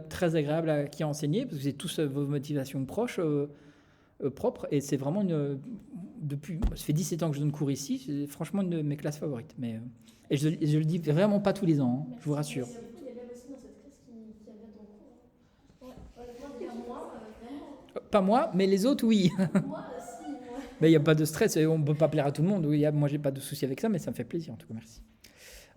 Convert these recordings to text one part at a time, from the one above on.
très agréable à qui a enseigné, parce que c'est tous vos motivations propres, et c'est vraiment depuis, ça fait 17 ans que je donne cours ici, c'est franchement une de mes classes favorites. Et je le dis vraiment pas tous les ans, hein, je vous rassure. Il y a beaucoup d'élèves aussi dans cette classe qui avaient ton cours. Ouais, honnêtement, déjà moi, vraiment. Pas moi, mais les autres, oui. Moi, si, moi. Mais il n'y a pas de stress, on ne peut pas plaire à tout le monde. Oui, moi, j'ai pas de souci avec ça, mais ça me fait plaisir, en tout cas, merci.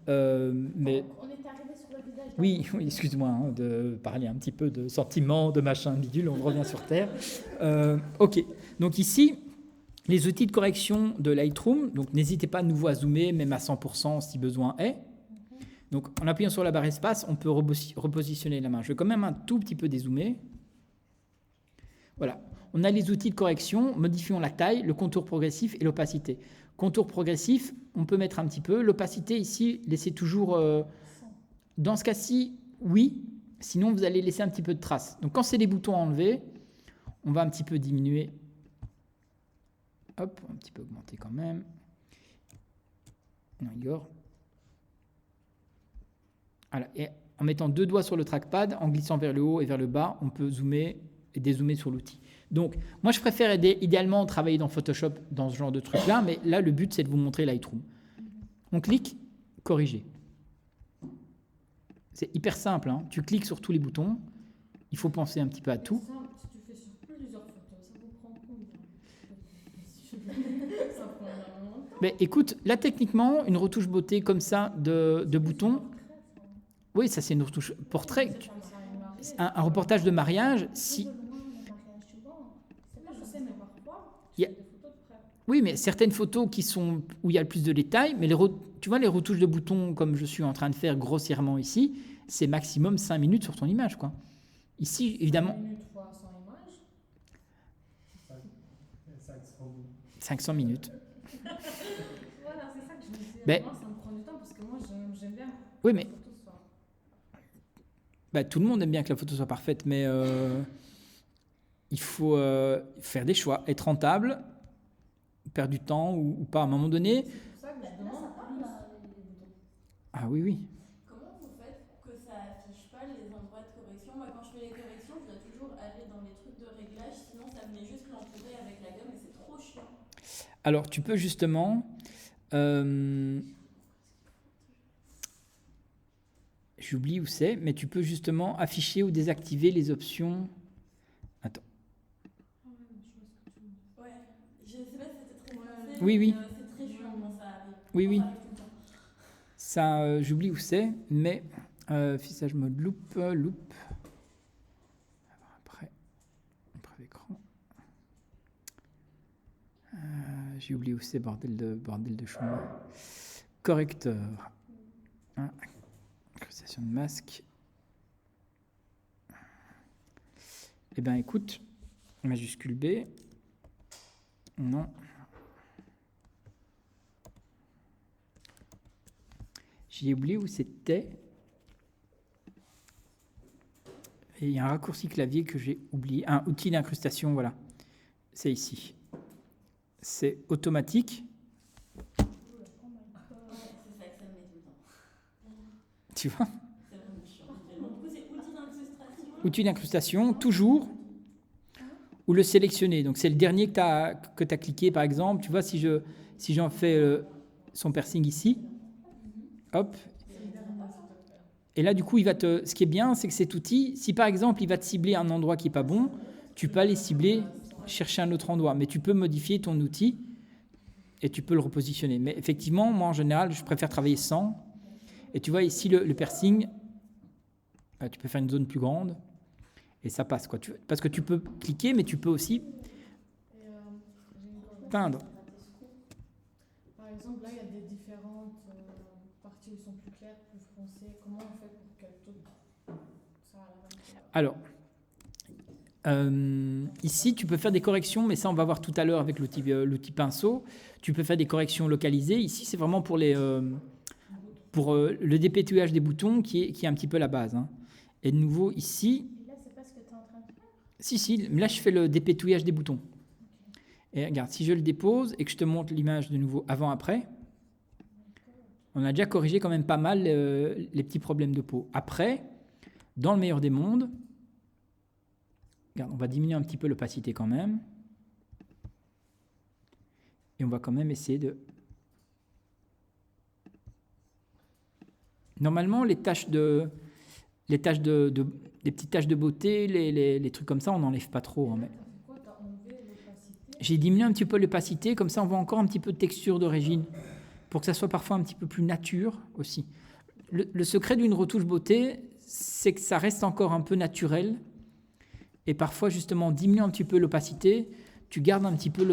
Mais On est arrivé sur le village. oui, oui, excuse-moi de parler un petit peu de sentiments, de machin, bidule, on revient sur Terre. Ok, donc ici, les outils de correction de Lightroom, donc n'hésitez pas à nouveau à zoomer, même à 100% si besoin est. Donc en appuyant sur la barre espace, on peut repositionner la main. Je vais quand même un tout petit peu dézoomer. Voilà, on a les outils de correction, modifions la taille, le contour progressif et l'opacité. Contour progressif, on peut mettre un petit peu. L'opacité ici, laissez toujours... dans ce cas-ci, oui. Sinon, vous allez laisser un petit peu de traces. Donc quand c'est les boutons enlevés, on va un petit peu diminuer. Hop, un petit peu augmenter quand même. Non, Igor. Voilà. Et en mettant 2 doigts sur le trackpad, en glissant vers le haut et vers le bas, on peut zoomer et dézoomer sur l'outil. Donc, moi, je préfère idéalement travailler dans Photoshop dans ce genre de truc-là, mais là, le but, c'est de vous montrer Lightroom. On clique, corriger. C'est hyper simple, hein. Tu cliques sur tous les boutons. Il faut penser un petit peu à tout. Ça, si tu fais sur plusieurs photos, ça vous prend combien? Ça prend énormément de temps. Mais écoute, là, techniquement, une retouche beauté comme ça de boutons, oui, ça, c'est une retouche portrait. Un reportage de mariage, si... Je sais, mais parfois, Il y a- des photos de près. Oui, mais certaines photos qui sont où il y a le plus de détails, mais tu vois, les retouches de boutons, comme je suis en train de faire grossièrement ici, c'est maximum 5 minutes sur ton image, quoi. Ici, évidemment, 1 minute fois 100 images. 500 minutes. Voilà, c'est ça que je me dis. Ben, Moi, ça me prend du temps parce que moi, j'aime bien oui, que mais les photos soient. tout le monde aime bien que la photo soit parfaite, mais il faut faire des choix, être rentable, perdre du temps ou pas à un moment donné. C'est pour ça que je demande plus. Ah oui, oui. Comment vous faites que ça affiche pas les endroits de correction? Moi, quand je fais les corrections, je dois toujours aller dans les trucs de réglage, sinon ça me met juste l'entouré avec la gomme et c'est trop chiant. Alors, tu peux justement... j'oublie où c'est, mais tu peux justement afficher ou désactiver les options. Attends. Ouais, je sais pas si c'était très français, Oui, oui. mais c'est très chiant quand ça arrive. Oui, oui. Ça arrive tout le temps. Ça, j'oublie où c'est, mais affichage mode loop. Après écran. J'ai oublié où c'est, bordel de chemin. Correcteur. Incrustation de masque. Eh bien, écoute, majuscule B. Non. J'ai oublié où c'était. Et il y a un raccourci clavier que j'ai oublié. Un outil d'incrustation, voilà. C'est ici. C'est automatique. C'est ça que ça me met tout le temps. Tu vois? C'est vraiment chiant. Donc, du coup, c'est outil d'incrustation. Outil d'incrustation, toujours. Ou le sélectionner. Donc, c'est le dernier que tu as cliqué, par exemple. Tu vois, si j'en fais son piercing ici, hop. Et là, du coup, ce qui est bien, c'est que cet outil, si par exemple, il va te cibler un endroit qui n'est pas bon, tu peux aller cibler, chercher un autre endroit. Mais tu peux modifier ton outil et tu peux le repositionner. Mais effectivement, moi, en général, je préfère travailler sans. Et tu vois, ici, le piercing, tu peux faire une zone plus grande et ça passe, quoi. Parce que tu peux cliquer, mais tu peux aussi peindre. Par exemple, là, il y a des différentes parties qui sont plus claires, plus foncées. Comment on fait pour qu'elles toutes ça à la même couleur? Alors, ici, tu peux faire des corrections, mais ça, on va voir tout à l'heure avec l'outil pinceau. Tu peux faire des corrections localisées. Ici, c'est vraiment pour le dépétouillage des boutons qui est un petit peu la base, hein. Et de nouveau, ici... Et là, c'est pas ce que tu es en train de faire? Si, mais là, je fais le dépétouillage des boutons. Et regarde, si je le dépose et que je te montre l'image de nouveau avant-après, on a déjà corrigé quand même pas mal les petits problèmes de peau. Après, dans le meilleur des mondes, regarde, on va diminuer un petit peu l'opacité quand même. Et on va quand même essayer de... Normalement, les petites taches de beauté, les trucs comme ça, on n'enlève pas trop. Hein, mais... J'ai diminué un petit peu l'opacité, comme ça on voit encore un petit peu de texture d'origine, pour que ça soit parfois un petit peu plus nature aussi. Le secret d'une retouche beauté, c'est que ça reste encore un peu naturel, et parfois justement, en diminuant un petit peu l'opacité, tu gardes un petit peu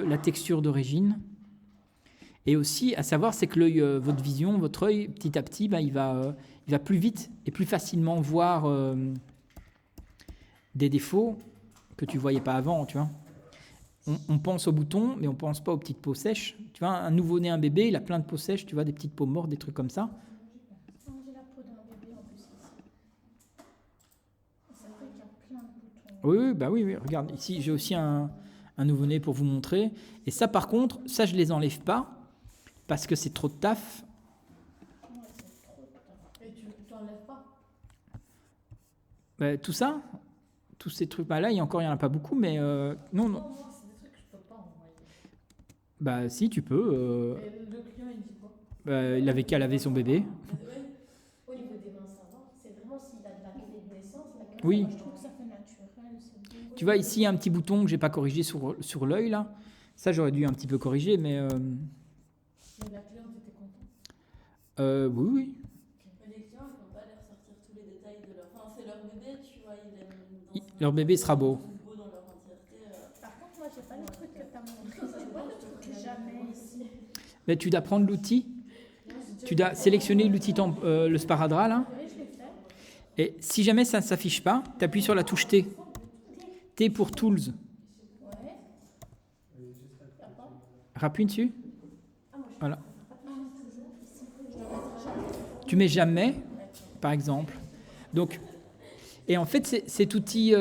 la texture d'origine. Et aussi, à savoir, c'est que l'œil, votre vision, votre œil, petit à petit, il va plus vite et plus facilement voir des défauts que tu ne voyais pas avant, tu vois. On pense aux boutons, mais on ne pense pas aux petites peaux sèches. Tu vois, un nouveau-né, un bébé, il a plein de peaux sèches, tu vois, des petites peaux mortes, des trucs comme ça. J'ai la peau d'un bébé en plus ici. C'est vrai qu'il y a plein de boutons. Oui, regarde, ici, j'ai aussi un nouveau-né pour vous montrer. Et ça, par contre, ça, je ne les enlève pas, parce que c'est trop de taf. Ouais, c'est trop de taf. Et tu t'enlèves pas? Tout ça, tous ces trucs-là, il y en a pas beaucoup, mais non. Moi, c'est des trucs que je peux pas envoyer. Si, tu peux. Et le client, il dit quoi? Il avait qu'à laver son bébé. Au niveau des mains, ça va. C'est vraiment s'il a de la clé de naissance. Oui. Moi, je trouve que ça fait naturel. Tu vois, ici, il y a un petit bouton que j'ai pas corrigé sur l'œil, là. Ça, j'aurais dû un petit peu corriger, mais... Et la cliente était contente? Oui. Mais les clients, ils ne vont pas leur sortir tous les détails de leur... Enfin, c'est leur bébé, tu vois, ils aiment... Leur bébé sera beau. Beau dans leur entièreté. Par contre, moi, j'ai pas le truc que t'as montré. C'est quoi le truc que jamais ici? Mais tu dois prendre l'outil. Tu dois sélectionner l'outil, le sparadrap, là. Oui, je l'ai fait. Et si jamais ça ne s'affiche pas, tu appuies sur la touche T. T pour Tools. Ouais. Rappuie dessus. Voilà. Tu mets jamais, par exemple. Donc, et en fait, cet outil,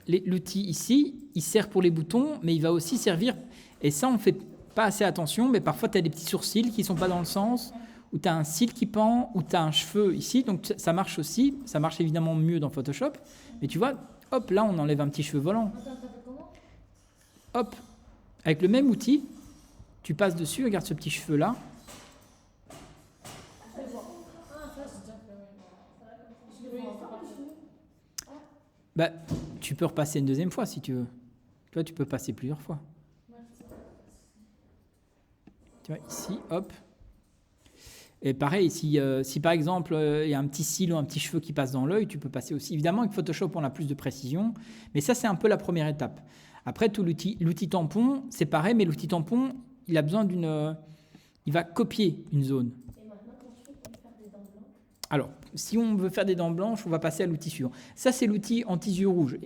l'outil ici, il sert pour les boutons, mais il va aussi servir, et ça, on ne fait pas assez attention, mais parfois, tu as des petits sourcils qui ne sont pas dans le sens, ou tu as un cil qui pend, ou tu as un cheveu ici, donc ça marche aussi. Ça marche évidemment mieux dans Photoshop, mais tu vois, hop, là, on enlève un petit cheveu volant. Attends, t'as fait comment? Hop, avec le même outil, tu passes dessus, regarde ce petit cheveu-là. Ah, ça, c'est déjà fait, oui. Je l'ai vu, c'est parfait. Tu peux repasser une deuxième fois si tu veux. Toi, tu peux passer plusieurs fois. Tu vois, ici, hop. Et pareil, si par exemple, il y a un petit cil ou un petit cheveu qui passe dans l'œil, tu peux passer aussi. Évidemment, avec Photoshop, on a plus de précision, mais ça, c'est un peu la première étape. Après, tout l'outil tampon, c'est pareil, mais l'outil tampon, il a besoin il va copier une zone. Et maintenant, quand tu fais pour faire des dents blanches? Alors, si on veut faire des dents blanches, on va passer à l'outil suivant. Ça, c'est l'outil anti-yeux rouges.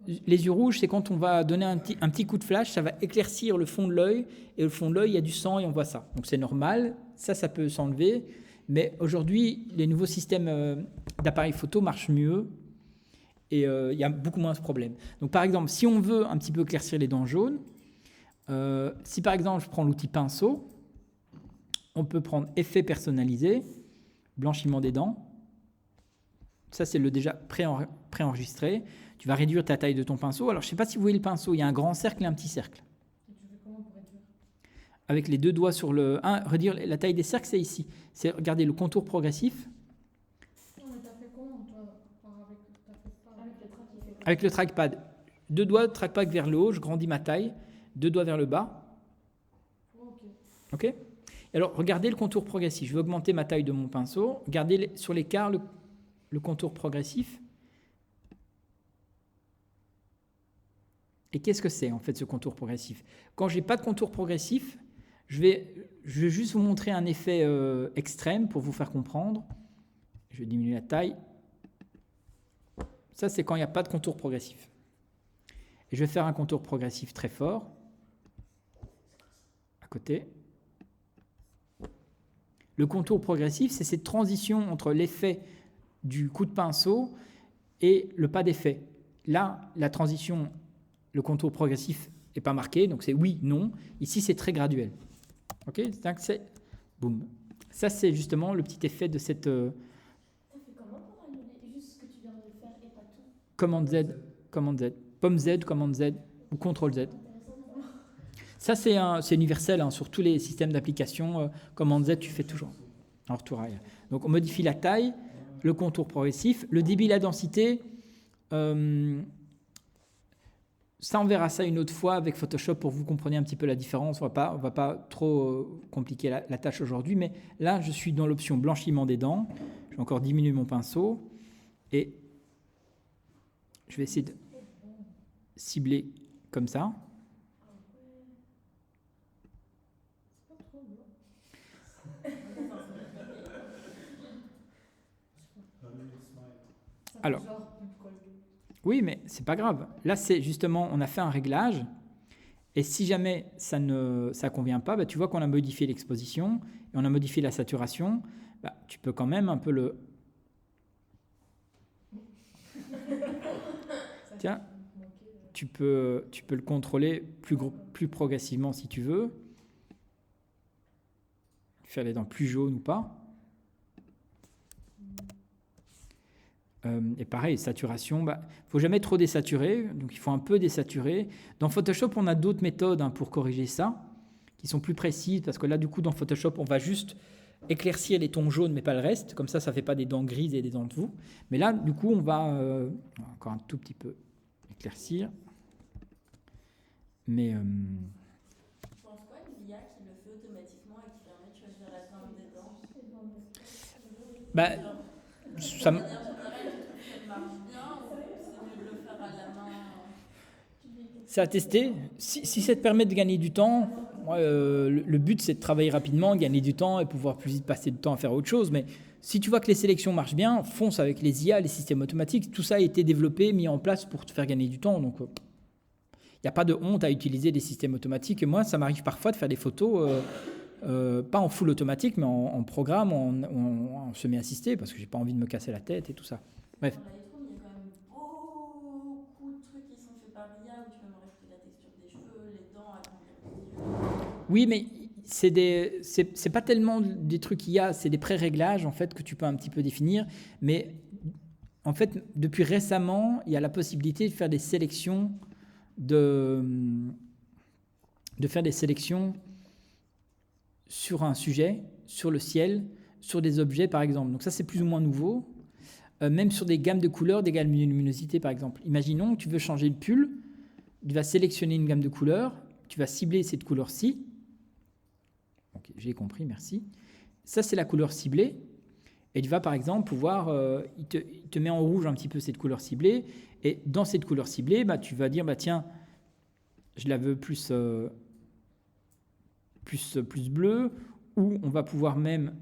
Les yeux rouges, c'est quand on va donner un petit coup de flash, ça va éclaircir le fond de l'œil, et au fond de l'œil, il y a du sang et on voit ça. Donc c'est normal, ça peut s'enlever, mais aujourd'hui, les nouveaux systèmes d'appareils photo marchent mieux, et il y a beaucoup moins ce problème. Donc par exemple, si on veut un petit peu éclaircir les dents jaunes, si par exemple je prends l'outil pinceau, on peut prendre effet personnalisé, blanchiment des dents, ça c'est le déjà préenregistré. Tu vas réduire ta taille de ton pinceau. Alors, je ne sais pas si vous voyez le pinceau, il y a un grand cercle et un petit cercle. Et tu fais comment pour réduire? Avec les deux doigts sur le... réduire la taille des cercles, c'est ici. C'est, regardez, le contour progressif. Non, mais t'as fait comment, toi? Avec le trackpad. Avec le trackpad. Deux doigts de trackpad vers le haut, je grandis ma taille. Deux doigts vers le bas. OK. Et alors, regardez le contour progressif. Je vais augmenter ma taille de mon pinceau. Regardez sur l'écart le contour progressif. Et qu'est-ce que c'est en fait ce contour progressif? Quand je n'ai pas de contour progressif, je vais juste vous montrer un effet extrême pour vous faire comprendre. Je vais diminuer la taille. Ça, c'est quand il n'y a pas de contour progressif. Et je vais faire un contour progressif très fort. À côté. Le contour progressif, c'est cette transition entre l'effet du coup de pinceau et le pas d'effet. Là, la transition... Le contour progressif n'est pas marqué, donc c'est oui, non. Ici, c'est très graduel. OK? Donc, c'est boum. Ça, c'est justement le petit effet de cette... T'as fait comment pour annuler? commande Z, commande Z, pomme Z, commande Z ou CTRL Z. Ça, c'est universel hein, sur tous les systèmes d'application. Commande Z, tu fais toujours en retour arrière. Donc, on modifie la taille, le contour progressif, le débit, la densité. Ça, on verra ça une autre fois avec Photoshop pour que vous compreniez un petit peu la différence. On va pas trop compliquer la tâche aujourd'hui, mais là, je suis dans l'option blanchiment des dents. Je vais encore diminuer mon pinceau et je vais essayer de cibler comme ça. Alors, oui, mais c'est pas grave. Là, c'est justement, on a fait un réglage. Et si jamais ça ne convient pas, bah, tu vois qu'on a modifié l'exposition et on a modifié la saturation. Bah, tu peux quand même un peu le... Tiens, tu peux le contrôler plus progressivement si tu veux. Faire les dents plus jaunes ou pas. Et pareil, saturation, il ne faut jamais trop désaturer, donc il faut un peu désaturer. Dans Photoshop, on a d'autres méthodes hein, pour corriger ça, qui sont plus précises, parce que là, du coup, dans Photoshop, on va juste éclaircir les tons jaunes, mais pas le reste, comme ça ne fait pas des dents grises et des dents de vous. Mais là, du coup, on va encore un tout petit peu éclaircir. Mais... Je pense quoi de l'IA qui le fait automatiquement et qui permet de choisir la teinte des dents? Ça me... C'est à tester. Si ça te permet de gagner du temps, le but c'est de travailler rapidement, gagner du temps et pouvoir plus vite passer du temps à faire autre chose. Mais si tu vois que les sélections marchent bien, fonce avec les IA, les systèmes automatiques. Tout ça a été développé, mis en place pour te faire gagner du temps. Donc, il n'y a pas de honte à utiliser des systèmes automatiques. Et moi, ça m'arrive parfois de faire des photos, pas en full automatique, mais en programme, en semi-assisté, parce que j'ai pas envie de me casser la tête et tout ça. Bref. Oui, mais c'est pas tellement des trucs IA, c'est des pré-réglages en fait que tu peux un petit peu définir. Mais en fait, depuis récemment, il y a la possibilité de faire des sélections sur un sujet, sur le ciel, sur des objets par exemple. Donc ça, c'est plus ou moins nouveau. Même sur des gammes de couleurs, des gammes de luminosité par exemple. Imaginons que tu veux changer le pull, tu vas sélectionner une gamme de couleurs, tu vas cibler cette couleur-ci. Okay, j'ai compris, merci. Ça, c'est la couleur ciblée. Et tu vas, par exemple, pouvoir... il te met en rouge un petit peu cette couleur ciblée. Et dans cette couleur ciblée, tu vas dire, tiens, je la veux plus bleu. Ou on va pouvoir même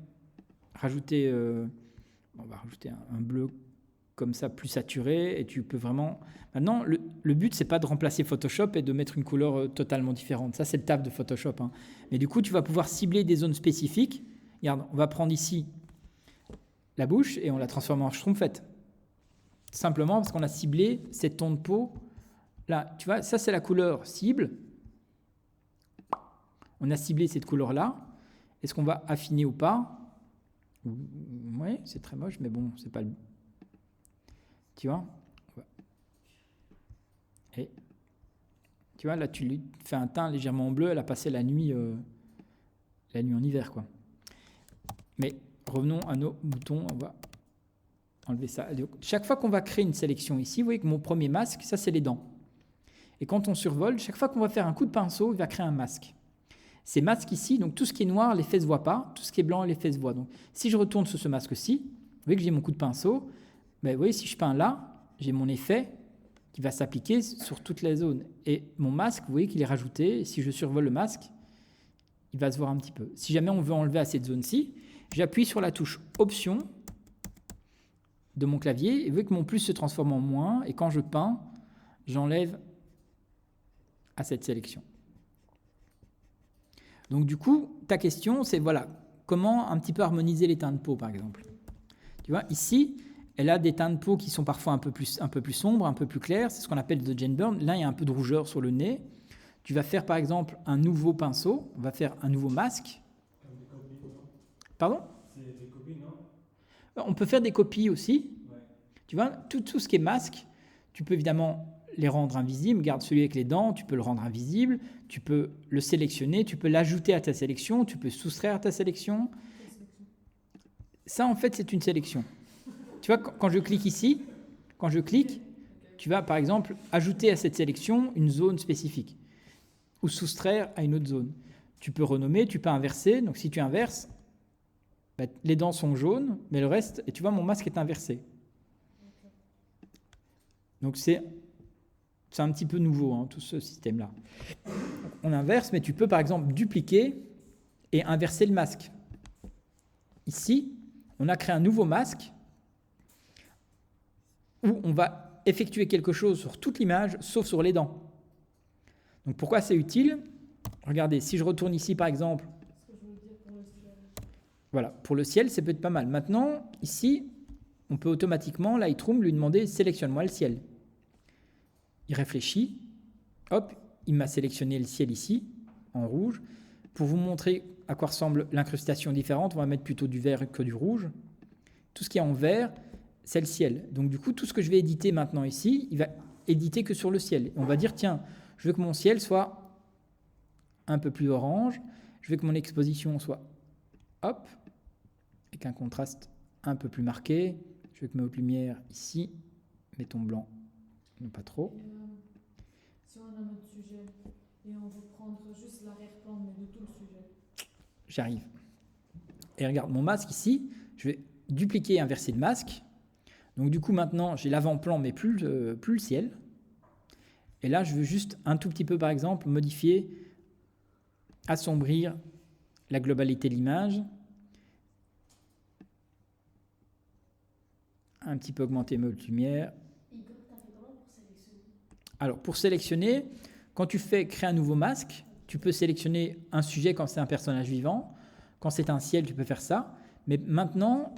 rajouter... on va rajouter un bleu comme ça, plus saturé. Et tu peux vraiment... Maintenant, le but, c'est pas de remplacer Photoshop et de mettre une couleur totalement différente. Ça, c'est le taf de Photoshop. Hein. Mais du coup, tu vas pouvoir cibler des zones spécifiques. Regarde, on va prendre ici la bouche et on la transforme en schtroumpfette. Simplement parce qu'on a ciblé cette ton de peau. Là, tu vois, ça, c'est la couleur cible. On a ciblé cette couleur-là. Est-ce qu'on va affiner ou pas? Oui, c'est très moche, mais bon, c'est pas le... Tu vois? Et tu vois, là, tu lui fais un teint légèrement bleu, elle a passé la nuit en hiver, quoi. Mais revenons à nos boutons, on va enlever ça. Chaque fois qu'on va créer une sélection ici, vous voyez que mon premier masque, ça, c'est les dents. Et quand on survole, chaque fois qu'on va faire un coup de pinceau, il va créer un masque. Ces masques ici, donc tout ce qui est noir, l'effet ne se voit pas, tout ce qui est blanc, l'effet se voit. Donc, si je retourne sur ce masque-ci, vous voyez que j'ai mon coup de pinceau, vous voyez, si je peins là, j'ai mon effet qui va s'appliquer sur toute la zone. Et mon masque, vous voyez qu'il est rajouté. Et si je survole le masque, il va se voir un petit peu. Si jamais on veut enlever à cette zone-ci, j'appuie sur la touche Option de mon clavier. Et vous voyez que mon plus se transforme en moins. Et quand je peins, j'enlève à cette sélection. Donc du coup, ta question, c'est voilà, comment un petit peu harmoniser les teints de peau, par exemple. Tu vois, ici... Elle a des teints de peau qui sont parfois un peu plus sombres, un peu plus clairs. C'est ce qu'on appelle the Jane Burn. Là, il y a un peu de rougeur sur le nez. Tu vas faire, par exemple, un nouveau pinceau. On va faire un nouveau masque. Comme des copies, non? Pardon? C'est des copies, non? On peut faire des copies aussi. Ouais. Tu vois, tout ce qui est masque, Tu peux évidemment les rendre invisibles. Garde celui avec les dents, tu peux le rendre invisible. Tu peux le sélectionner, tu peux l'ajouter à ta sélection, tu peux soustraire à ta sélection. Ça, en fait, c'est une sélection. Tu vois, quand je clique ici, tu vas, par exemple, ajouter à cette sélection une zone spécifique ou soustraire à une autre zone. Tu peux renommer, tu peux inverser. Donc, si tu inverses, les dents sont jaunes, mais le reste, et tu vois, mon masque est inversé. Donc, c'est un petit peu nouveau, hein, tout ce système-là. On inverse, mais tu peux, par exemple, dupliquer et inverser le masque. Ici, on a créé un nouveau masque où on va effectuer quelque chose sur toute l'image, sauf sur les dents. Donc, pourquoi c'est utile ? Regardez, si je retourne ici, par exemple, voilà, pour le ciel, ça peut être pas mal. Maintenant, ici, on peut automatiquement, Lightroom, lui demander « sélectionne-moi le ciel ». Il réfléchit, hop, il m'a sélectionné le ciel ici, en rouge. Pour vous montrer à quoi ressemble l'incrustation différente, on va mettre plutôt du vert que du rouge. Tout ce qui est en vert, c'est le ciel. Donc du coup, tout ce que je vais éditer maintenant ici, il va éditer que sur le ciel. On va dire, tiens, je veux que mon ciel soit un peu plus orange, je veux que mon exposition soit, hop, avec un contraste un peu plus marqué, je veux que mes hautes lumières ici, mettons blanc, non pas trop. Si on a notre sujet et on veut prendre juste l'arrière-plan, mais de tout le sujet. J'arrive. Et regarde, mon masque ici, je vais dupliquer et inverser le masque. Donc du coup, maintenant, j'ai l'avant-plan, mais plus le ciel. Et là, je veux juste un tout petit peu, par exemple, modifier, assombrir la globalité de l'image. Un petit peu augmenter mes hautes lumières. Alors, pour sélectionner, quand tu fais créer un nouveau masque, tu peux sélectionner un sujet quand c'est un personnage vivant. Quand c'est un ciel, tu peux faire ça. Mais maintenant,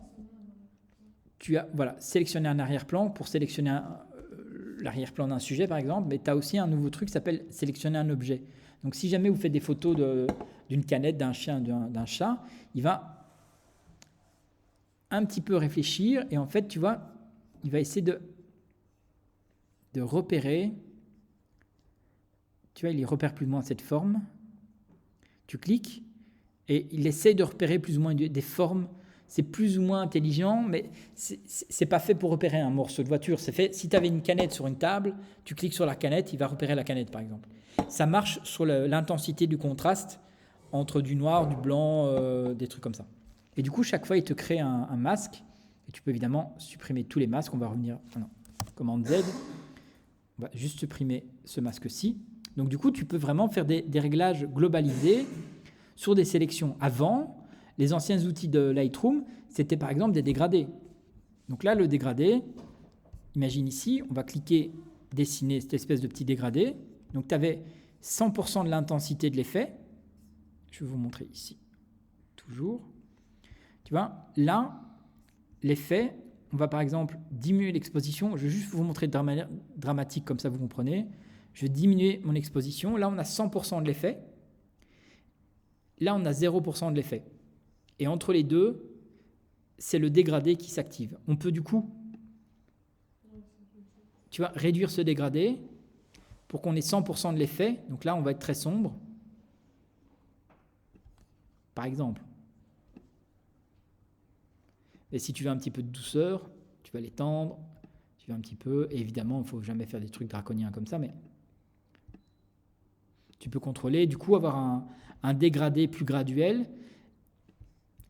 tu as sélectionné un arrière-plan pour sélectionner l'arrière-plan d'un sujet, par exemple. Mais tu as aussi un nouveau truc qui s'appelle sélectionner un objet. Donc, si jamais vous faites des photos d'une canette, d'un chien, d'un chat, il va un petit peu réfléchir et en fait, tu vois, il va essayer de repérer. Tu vois, il repère plus ou moins cette forme. Tu cliques et il essaie de repérer plus ou moins des formes. C'est plus ou moins intelligent, mais c'est pas fait pour repérer un morceau de voiture. C'est fait, si tu avais une canette sur une table, tu cliques sur la canette, il va repérer la canette, par exemple. Ça marche sur l'intensité du contraste entre du noir, du blanc, des trucs comme ça. Et du coup, chaque fois, il te crée un masque. Et tu peux évidemment supprimer tous les masques. On va revenir, commande Z. On va juste supprimer ce masque-ci. Donc du coup, tu peux vraiment faire des réglages globalisés sur des sélections. Avant, les anciens outils de Lightroom, c'était par exemple des dégradés. Donc là, le dégradé, imagine ici, on va cliquer, dessiner cette espèce de petit dégradé. Donc tu avais 100% de l'intensité de l'effet. Je vais vous montrer ici. Toujours. Tu vois, là, l'effet, on va par exemple diminuer l'exposition. Je vais juste vous montrer de manière dramatique, comme ça vous comprenez. Je vais diminuer mon exposition. Là, on a 100% de l'effet. Là, on a 0% de l'effet. Et entre les deux, c'est le dégradé qui s'active. On peut du coup, tu vois, réduire ce dégradé pour qu'on ait 100% de l'effet. Donc là, on va être très sombre. Par exemple. Et si tu veux un petit peu de douceur, tu vas l'étendre. Tu veux un petit peu. Et évidemment, il ne faut jamais faire des trucs draconiens comme ça, mais tu peux contrôler, du coup avoir un dégradé plus graduel.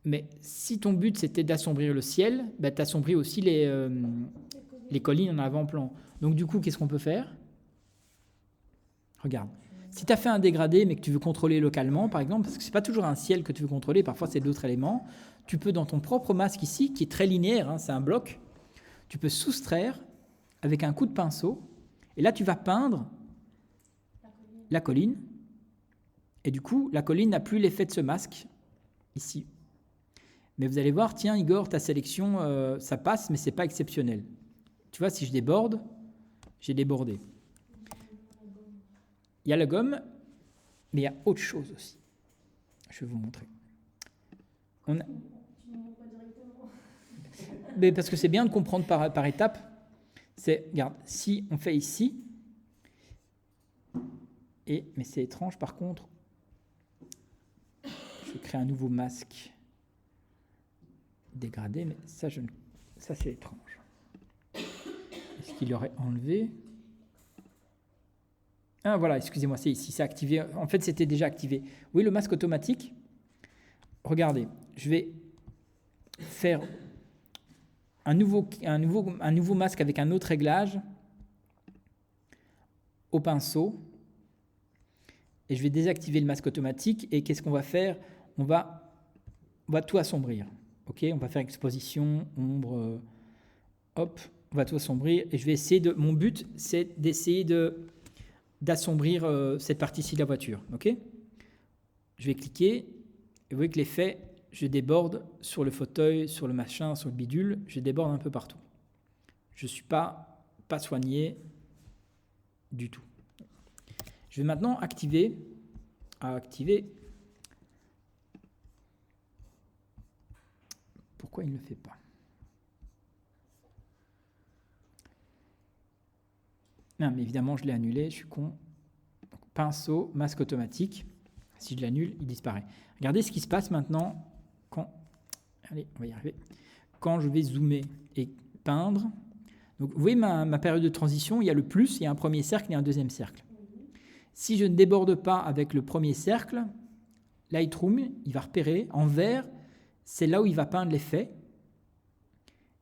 Mais si ton but c'était d'assombrir le ciel, tu assombris aussi les collines en avant-plan. Donc du coup, qu'est-ce qu'on peut faire ? Regarde, si tu as fait un dégradé mais que tu veux contrôler localement, par exemple, parce que ce n'est pas toujours un ciel que tu veux contrôler, parfois c'est d'autres éléments, tu peux dans ton propre masque ici, qui est très linéaire, c'est un bloc, tu peux soustraire avec un coup de pinceau, et là tu vas peindre la colline, et du coup, la colline n'a plus l'effet de ce masque, ici. Mais vous allez voir, tiens Igor, ta sélection, ça passe, mais ce n'est pas exceptionnel. Tu vois, si je déborde, j'ai débordé. Il y a la gomme, mais il y a autre chose aussi. Je vais vous montrer. Mais parce que c'est bien de comprendre par étapes. C'est, regarde, si on fait ici, mais c'est étrange par contre, je crée un nouveau masque dégradé, mais ça c'est étrange. Est-ce qu'il l'aurait enlevé? Ah voilà, excusez-moi, c'est ici, c'est activé. En fait, c'était déjà activé. Oui, le masque automatique. Regardez, je vais faire un nouveau masque avec un autre réglage au pinceau. Et je vais désactiver le masque automatique. Et qu'est-ce qu'on va faire? On va tout assombrir. Ok, on va faire exposition, ombre, hop, on va tout assombrir. Et je vais essayer mon but, c'est d'essayer d'assombrir cette partie-ci de la voiture. Ok, je vais cliquer. Et vous voyez que l'effet, je déborde sur le fauteuil, sur le machin, sur le bidule. Je déborde un peu partout. Je ne suis pas soigné du tout. Je vais maintenant activer. Pourquoi il ne le fait pas? Non, mais évidemment, je l'ai annulé, je suis con. Donc, pinceau, masque automatique. Si je l'annule, il disparaît. Regardez ce qui se passe maintenant allez, on va y arriver. Quand je vais zoomer et peindre. Donc, vous voyez ma période de transition, il y a le plus, il y a un premier cercle et un deuxième cercle. Si je ne déborde pas avec le premier cercle, Lightroom, il va repérer en vert, c'est là où il va peindre l'effet.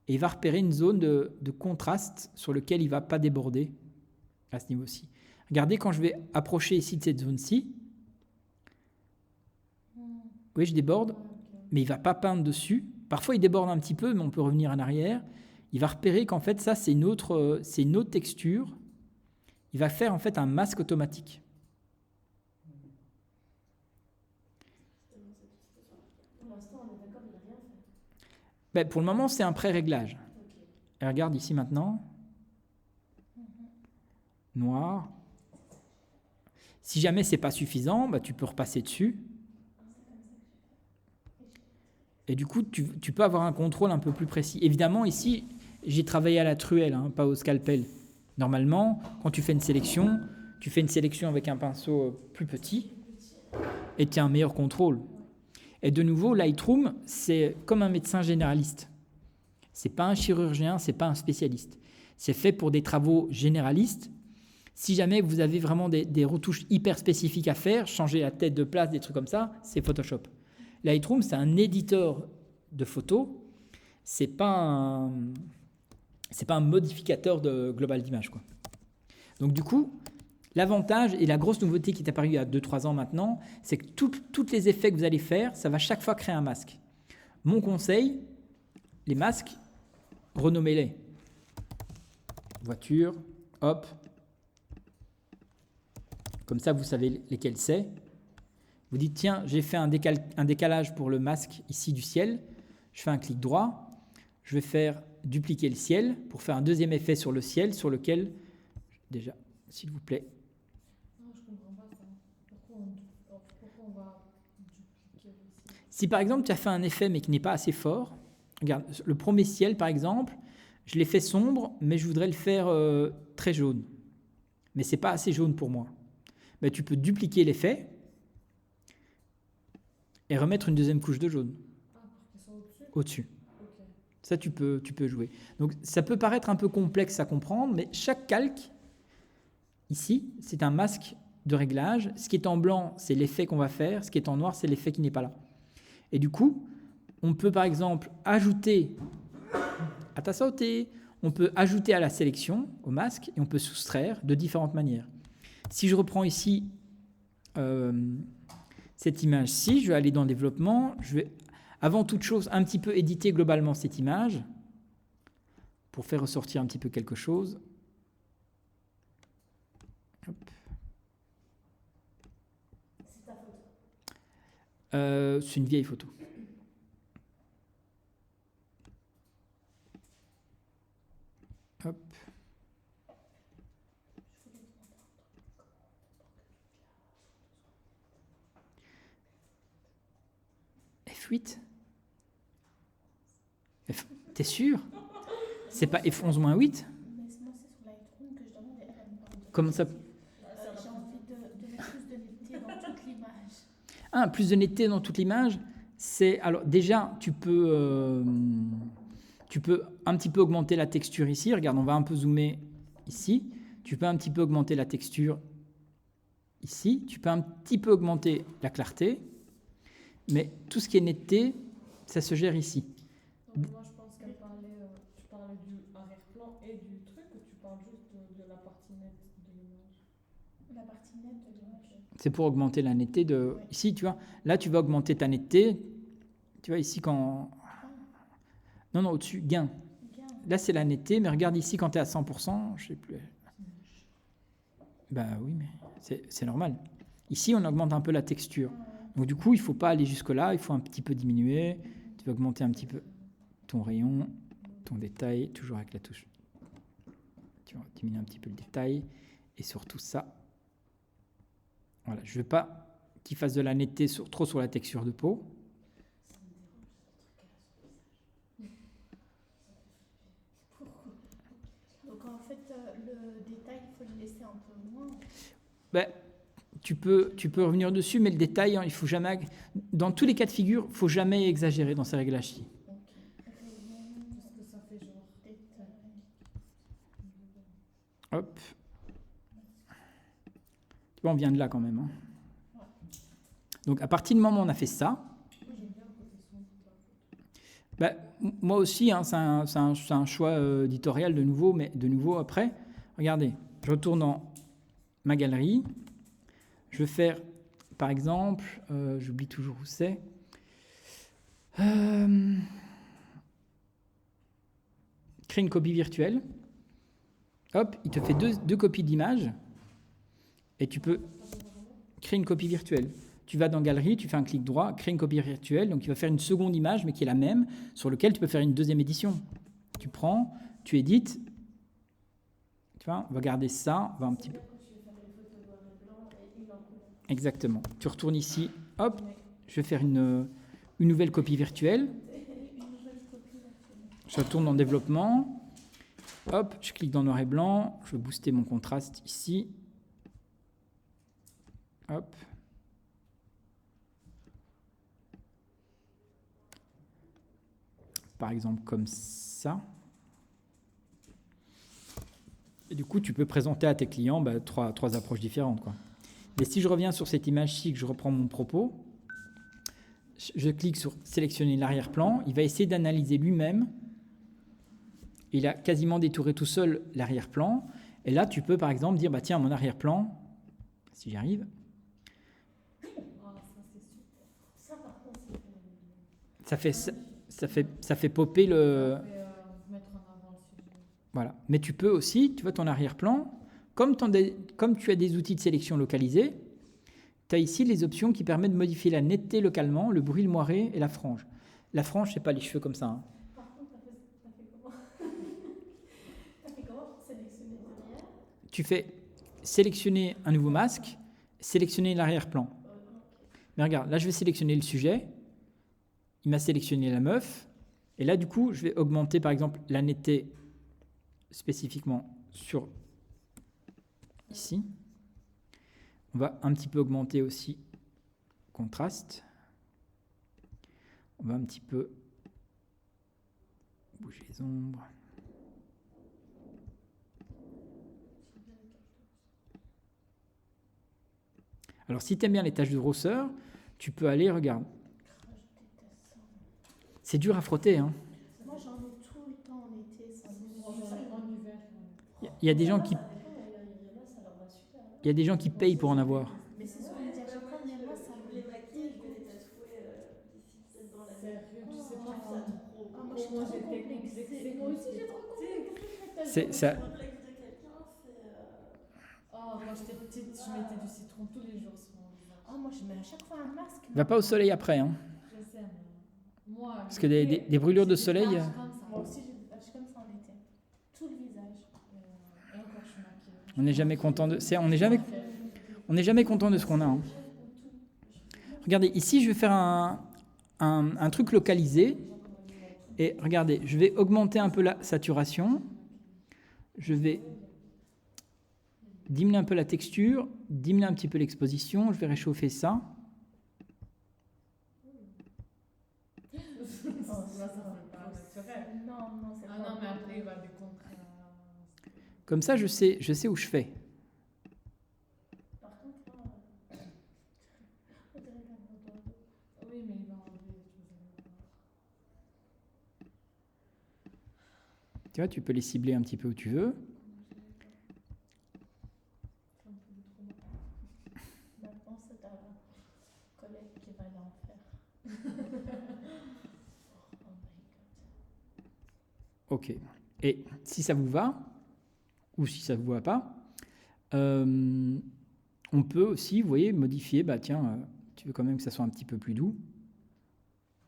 Et il va repérer une zone de contraste sur laquelle il ne va pas déborder à ce niveau-ci. Regardez, quand je vais approcher ici de cette zone-ci, oui, je déborde, mais il ne va pas peindre dessus. Parfois, il déborde un petit peu, mais on peut revenir en arrière. Il va repérer qu'en fait, ça, c'est une autre texture. Il va faire en fait un masque automatique. Pour l'instant, on est d'accord, il n'a rien fait. Ben, pour le moment, c'est un pré-réglage. Ok. Et regarde ici maintenant. Noir. Si jamais ce n'est pas suffisant, ben, tu peux repasser dessus. Et du coup, tu peux avoir un contrôle un peu plus précis. Évidemment, ici, j'ai travaillé à la truelle, pas au scalpel. Normalement, quand tu fais une sélection avec un pinceau plus petit et tu as un meilleur contrôle. Et de nouveau, Lightroom, c'est comme un médecin généraliste. Ce n'est pas un chirurgien, ce n'est pas un spécialiste. C'est fait pour des travaux généralistes. Si jamais vous avez vraiment des retouches hyper spécifiques à faire, changer la tête de place, des trucs comme ça, c'est Photoshop. Lightroom, c'est un éditeur de photos. C'est pas un modificateur global d'image, quoi. Donc du coup, l'avantage et la grosse nouveauté qui est apparue il y a 2-3 ans maintenant, c'est que tous les effets que vous allez faire, ça va chaque fois créer un masque. Mon conseil, les masques, renommez-les. Voiture, hop. Comme ça, vous savez lesquels c'est. Vous dites, tiens, j'ai fait un décalage pour le masque ici du ciel. Je fais un clic droit. Je vais faire dupliquer le ciel pour faire un deuxième effet sur le ciel, sur lequel, déjà, s'il vous plaît. Non, je ne comprends pas ça. Pourquoi on va dupliquer ici? Si par exemple, tu as fait un effet mais qui n'est pas assez fort, regarde, le premier ciel, par exemple, je l'ai fait sombre, mais je voudrais le faire très jaune. Mais ce n'est pas assez jaune pour moi. Ben, tu peux dupliquer l'effet et remettre une deuxième couche de jaune Ah, pour qu'ils soient au-dessus? au-dessus. Ok. Ça, tu peux jouer. Donc, ça peut paraître un peu complexe à comprendre, mais chaque calque, ici, c'est un masque de réglage. Ce qui est en blanc, c'est l'effet qu'on va faire. Ce qui est en noir, c'est l'effet qui n'est pas là. Et du coup, on peut par exemple ajouter à ta sauté, on peut ajouter à la sélection, au masque, et on peut soustraire de différentes manières. Si je reprends ici cette image-ci, je vais aller dans le développement, je vais avant toute chose un petit peu éditer globalement cette image pour faire ressortir un petit peu quelque chose. Hop. C'est ta photo. C'est une vieille photo. Hop. F8 T'es sûr? C'est pas F11-8? Laisse-moi Comment ça? J'ai envie de mettre plus de netteté dans toute l'image. Ah, plus de netteté dans toute l'image, c'est... Alors déjà, tu peux un petit peu augmenter la texture ici. Regarde, on va un peu zoomer ici. Tu peux un petit peu augmenter la texture ici. Tu peux un petit peu augmenter la clarté. Mais tout ce qui est netteté, ça se gère ici. Donc moi je pense qu'elle parlait, tu parlais du arrière-plan et du truc, ou tu parles juste de la partie nette de l'image? La partie nette de l'image. C'est pour augmenter la netteté de... Ouais. Ici, tu vois, là, tu vas augmenter ta netteté. Tu vois, ici, quand... Non, au-dessus, gain. Bien. Là, c'est la netteté, mais regarde ici, quand tu es à 100%, je sais plus. Ben oui, mais c'est normal. Ici, on augmente un peu la texture. Donc du coup, il ne faut pas aller jusque-là, il faut un petit peu diminuer. Tu vas augmenter un petit peu ton rayon, ton détail, toujours avec la touche. Tu vas diminuer un petit peu le détail. Et surtout ça. Voilà, je ne veux pas qu'il fasse de la netteté trop sur la texture de peau. Donc en fait, le détail, il faut le laisser un peu moins. Ben, tu peux revenir dessus, mais le détail, hein, il faut jamais... Dans tous les cas de figure, il ne faut jamais exagérer dans ces réglages-ci. Parce que ça fait genre Détail. Hop. Tu vois, on vient de là quand même. Hein. Donc, à partir du moment où on a fait ça, ben, moi aussi, hein, c'est un choix éditorial de nouveau, mais de nouveau après, regardez, je retourne dans ma galerie, je vais faire, par exemple, j'oublie toujours où c'est, créer une copie virtuelle, hop, il te fait deux copies d'image, et tu peux créer une copie virtuelle. Tu vas dans Galerie, tu fais un clic droit, créer une copie virtuelle, donc il va faire une seconde image, mais qui est la même, sur laquelle tu peux faire une deuxième édition. Tu prends, tu édites, tu vois, on va garder ça, on va un petit peu... Exactement. Tu retournes ici, hop, je vais faire une nouvelle copie virtuelle. Je retourne dans développement, hop, je clique dans noir et blanc, je vais booster mon contraste ici, hop. Par exemple comme ça. Et du coup, tu peux présenter à tes clients trois approches différentes, quoi. Mais si je reviens sur cette image-ci, que je reprends mon propos, je clique sur sélectionner l'arrière-plan, il va essayer d'analyser lui-même. Il a quasiment détouré tout seul l'arrière-plan. Et là, tu peux par exemple dire, tiens, mon arrière-plan, si j'y arrive, ça fait popper le... mettre en avant le sujet. Voilà. Mais tu peux aussi, tu vois, ton arrière-plan, comme tu as des outils de sélection localisés, tu as ici les options qui permettent de modifier la netteté localement, le bruit, le moiré et la frange. La frange, c'est pas les cheveux comme ça. Hein. Par contre, t'as fait comment? T'as fait comment pour sélectionner derrière? Tu fais sélectionner un nouveau masque, sélectionner l'arrière-plan. Mais regarde, là, je vais sélectionner le sujet. Il m'a sélectionné la meuf. Et là, du coup, je vais augmenter, par exemple, la netteté spécifiquement sur ici. On va un petit peu augmenter aussi le contraste. On va un petit peu bouger les ombres. Alors, si tu aimes bien les taches de grosseur, tu peux aller, regarde. C'est dur à frotter, hein. Moi, j'en ai tout le temps en été. Ça me En hiver. Il y a des gens qui... Il y a des gens qui payent pour en avoir. Mais c'est ce qu'on dit à chaque fois, mais moi, ça me les maquiller, je vais les tatouer d'ici peut-être dans la Sérieux, tu sais pas. Ah, moi, je suis trop complexée. Moi aussi, j'ai trop complexé. C'est ça. le complexe de quelqu'un, c'est... Oh, moi j'étais petite, je mettais du citron tous les jours sur mon visage. Ah, moi, je mets à chaque fois un masque. Va pas au soleil après, hein. Je sais, mais moi. Parce que des brûlures de soleil... Moi aussi, j'ai des taches comme ça en été. Tout le visage. Et encore, je suis maquillée. On n'est jamais content de... On n'est jamais content de ce qu'on a. Hein. Regardez, ici, je vais faire un truc localisé. Et regardez, je vais augmenter un peu la saturation. Je vais diminue un peu la texture, diminue un petit peu l'exposition. Je vais réchauffer ça. Oh, ça fait pas naturel. Non, c'est Ah pas non, mais bon. après, il va décontrer. Comme ça, je sais où je fais. Par contre, là, on dirait la voix d'oiseau. Oui, mais il va enlever. Vous allez voir. Tu vois, tu peux les cibler un petit peu où tu veux. C'est un peu trop long. Maintenant, c'est ta collègue qui va l'en faire. Oh my god. Ok. Et si ça vous va, ou si ça ne vous va pas, on peut aussi, vous voyez, modifier. Bah tiens, tu veux quand même que ça soit un petit peu plus doux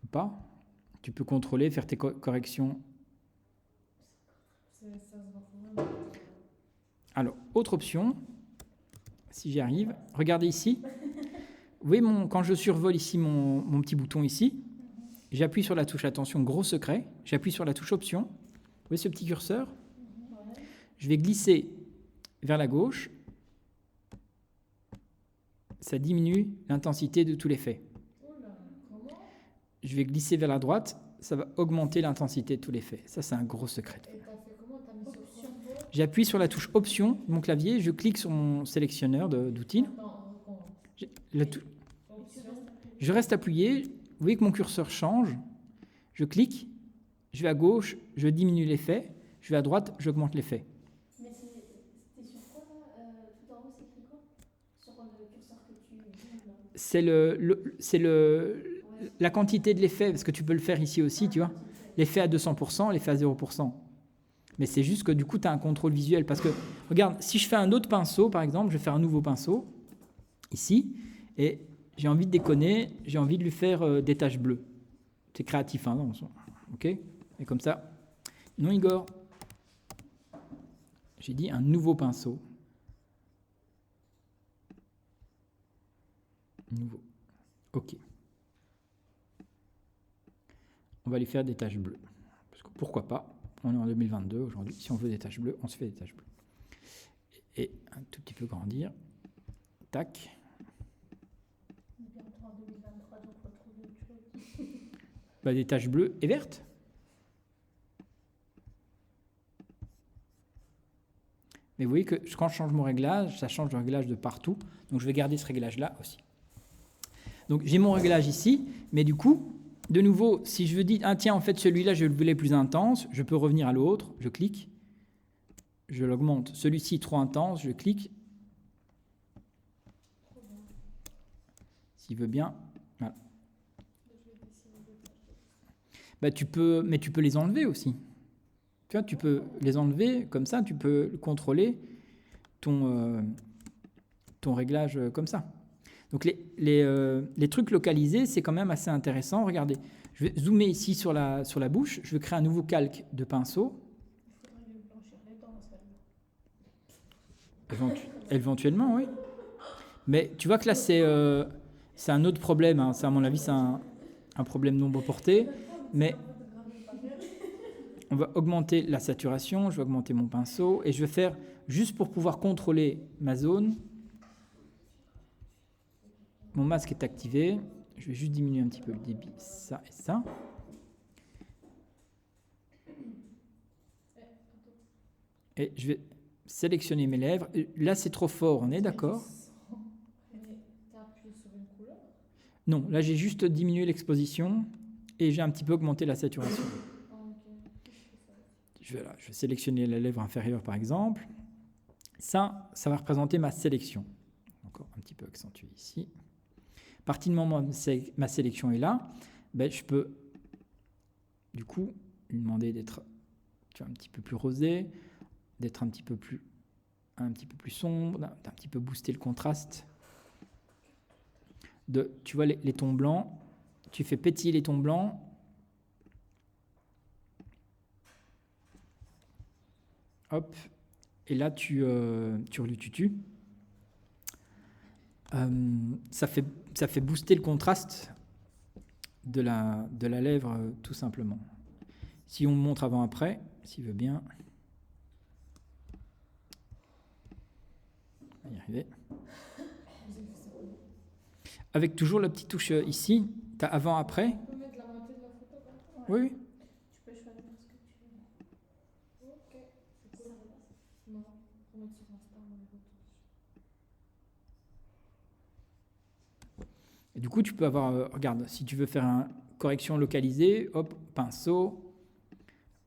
ou pas. Tu peux contrôler, faire tes corrections. Ça se voit quand même. Alors, autre option, si j'y arrive, regardez ici. Vous voyez, quand je survole ici mon petit bouton ici, j'appuie sur la touche, attention, gros secret, j'appuie sur la touche option. Vous voyez ce petit curseur? Ouais. Je vais glisser vers la gauche. Ça diminue l'intensité de tout l'effet. Oula, comment? Je vais glisser vers la droite, ça va augmenter l'intensité de tout l'effet. Ça, c'est un gros secret. Et t'as fait comment? T'as mis sur combo? J'appuie sur la touche option de mon clavier, je clique sur mon sélectionneur d'outils. Attends, on recommence. Option. Je reste appuyé, vous voyez que mon curseur change, je clique, je vais à gauche, je diminue l'effet, je vais à droite, j'augmente l'effet. Mais c'était sur quoi là tout en haut, c'est écrit quoi? Sur le curseur que tu vises là. C'est la quantité de l'effet, parce que tu peux le faire ici aussi, tu vois. L'effet à 200%, l'effet à 0%. Mais c'est juste que du coup, tu as un contrôle visuel. Parce que, regarde, si je fais un autre pinceau, par exemple, je vais faire un nouveau pinceau, ici, et j'ai envie de déconner, j'ai envie de lui faire des taches bleues. C'est créatif, hein, non, ok? Et comme ça. Non, Igor. J'ai dit un nouveau pinceau. Nouveau. Ok. On va lui faire des taches bleues. Parce que pourquoi pas? On est en 2022 aujourd'hui. Si on veut des taches bleues, on se fait des taches bleues. Et un tout petit peu grandir. Tac. On est bientôt en 2023, donc faut trouver autre chose. Bah, des taches bleues et vertes. Mais vous voyez que quand je change mon réglage, ça change le réglage de partout. Donc je vais garder ce réglage-là aussi. Donc j'ai mon réglage ici, mais du coup, de nouveau, si je veux dire, ah tiens, en fait celui-là, je le voulais plus intense, je peux revenir à l'autre, je clique, je l'augmente. Celui-ci, trop intense, je clique. S'il veut bien, voilà. Bah, mais tu peux les enlever aussi. Tu vois, tu peux les enlever comme ça, tu peux contrôler ton réglage comme ça. Donc les trucs localisés, c'est quand même assez intéressant. Regardez, je vais zoomer ici sur la bouche, je vais créer un nouveau calque de pinceau. Il faudrait lui blanchir les dents, celle-là. Éventuellement, oui. Mais tu vois que là, c'est un autre problème. Hein. Ça, à mon avis, c'est un problème non reporté. Mais on va augmenter la saturation, je vais augmenter mon pinceau et je vais faire, juste pour pouvoir contrôler ma zone, mon masque est activé, je vais juste diminuer un petit peu le débit, ça et ça. Et je vais sélectionner mes lèvres. Là, c'est trop fort, on est d'accord? Mais t'as appuyé sur une couleur? Non, là, j'ai juste diminué l'exposition et j'ai un petit peu augmenté la saturation. Ah, ok. Je vais sélectionner la lèvre inférieure, par exemple. Ça va représenter ma sélection. Encore un petit peu accentué ici. À partir du moment où ma sélection est là, ben, je peux, du coup, lui demander d'être un petit peu plus rosé, d'être un petit peu plus sombre, d'un petit peu booster le contraste. Tu vois les tons blancs, tu fais pétiller les tons blancs. Hop, et là tu relututues. Ça fait booster le contraste de la lèvre, tout simplement. Si on montre avant-après, s'il veut bien. arriver. Vous avez fait ça comment? Avec toujours la petite touche ici, tu as avant-après. On peut mettre la moitié de la photo comme ça? Oui, oui. Tu peux choisir ce que tu veux. Ok, c'est Ça cool. va pas. Non, pour mettre sur Insta, on les retouche. Et du coup, tu peux avoir, regarde, si tu veux faire une correction localisée, hop, pinceau,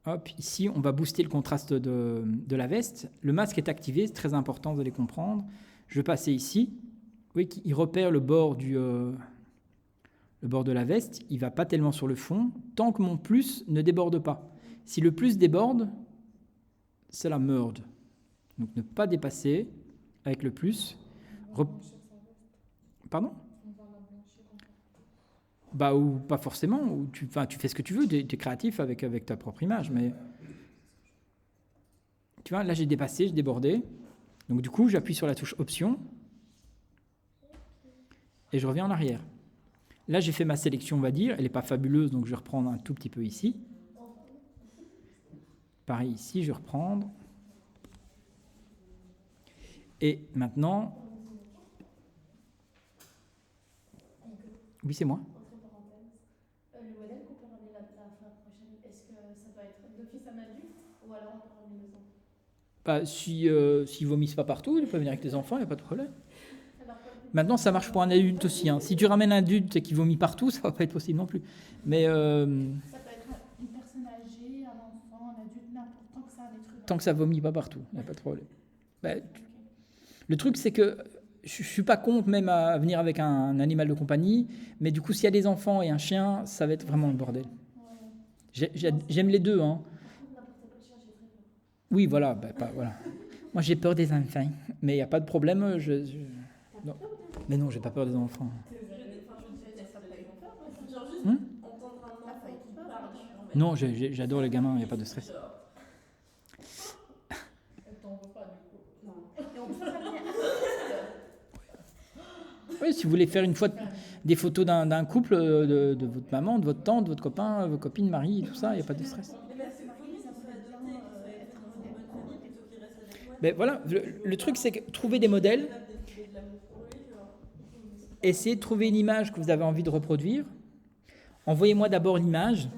hop, ici, on va booster le contraste de la veste. Le masque est activé, c'est très important, vous allez comprendre. Je vais passer ici. Vous voyez qu'il repère le bord le bord de la veste, il ne va pas tellement sur le fond, tant que mon plus ne déborde pas. Si le plus déborde, c'est la merde. Donc ne pas dépasser avec le plus. On va Rep- blanchir sa veste. Pardon ? On va la blanchir en fait. Bah, ou pas forcément, ou tu fais ce que tu veux, tu es créatif avec ta propre image, mais tu vois, là j'ai dépassé, j'ai débordé, donc du coup j'appuie sur la touche option et je reviens en arrière. Là j'ai fait ma sélection, on va dire, elle n'est pas fabuleuse, donc je vais reprendre un tout petit peu ici. Pareil ici, je vais reprendre. Et maintenant, oui c'est moi. Entre parenthèses, le modèle qu'on peut ramener la fois prochaine, est-ce que ça doit être d'office un adulte ou alors on peut ramener les enfants? Bah, s'ils vomissent pas partout, ils peuvent venir avec les enfants, il n'y a pas de problème. Alors, quoi, Maintenant, ça marche pour un adulte aussi. Hein. Si tu ramènes un adulte et qu'il vomit partout, ça va pas être possible non plus. Mais ça peut être une personne âgée, un enfant, un adulte, n'importe, tant que ça a des trucs. tant que ça vomit pas partout, il n'y a pas de problème. Bah, le truc, c'est que je suis pas contre même à venir avec un animal de compagnie, mais du coup, s'il y a des enfants et un chien, ça va être vraiment le bordel. J'aime les deux. Hein. N'importe quel chien, j'ai très peur. Oui, voilà. Voilà. Moi, j'ai peur des enfants, mais il n'y a pas de problème. Non. Mais non, j'ai pas peur des enfants. Je déteste ça, les enfants. Genre juste Hum entendre un enfant qui parle, je suis en mode- Non, j'adore les gamins, il n'y a pas de stress. Elle t'en veut pas du coup. Et on peut ramener Oui, si vous voulez faire une fois des photos d'un couple, de votre maman, de votre tante, de votre copain, vos copines, mari, tout ça, il n'y a pas de stress. Mais parce que faut que ça soit adopté, que ça soit fait dans une bonne famille plutôt qu'il reste avec moi. Mais voilà, le truc, c'est que trouver des modèles, Capable d'éprouver de l'amour pour lui, genre. essayez de trouver une image que vous avez envie de reproduire. Envoyez-moi d'abord l'image,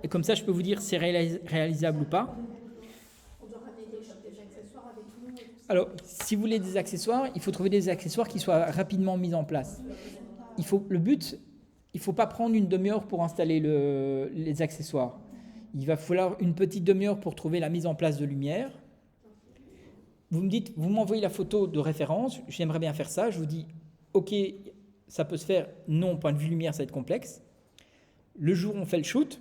et comme ça, je peux vous dire si c'est réalisable ou pas. on doit ramener des accessoires avec nous. Et tout ça. Alors, si vous voulez des accessoires, il faut trouver des accessoires qui soient rapidement mis en place. Le but, il ne faut pas prendre une demi-heure pour installer les accessoires. Il va falloir une petite demi-heure pour trouver la mise en place de lumière. Vous me dites, vous m'envoyez la photo de référence, j'aimerais bien faire ça. Je vous dis, ok, ça peut se faire. Non, point de vue lumière, ça va être complexe. Le jour où on fait le shoot,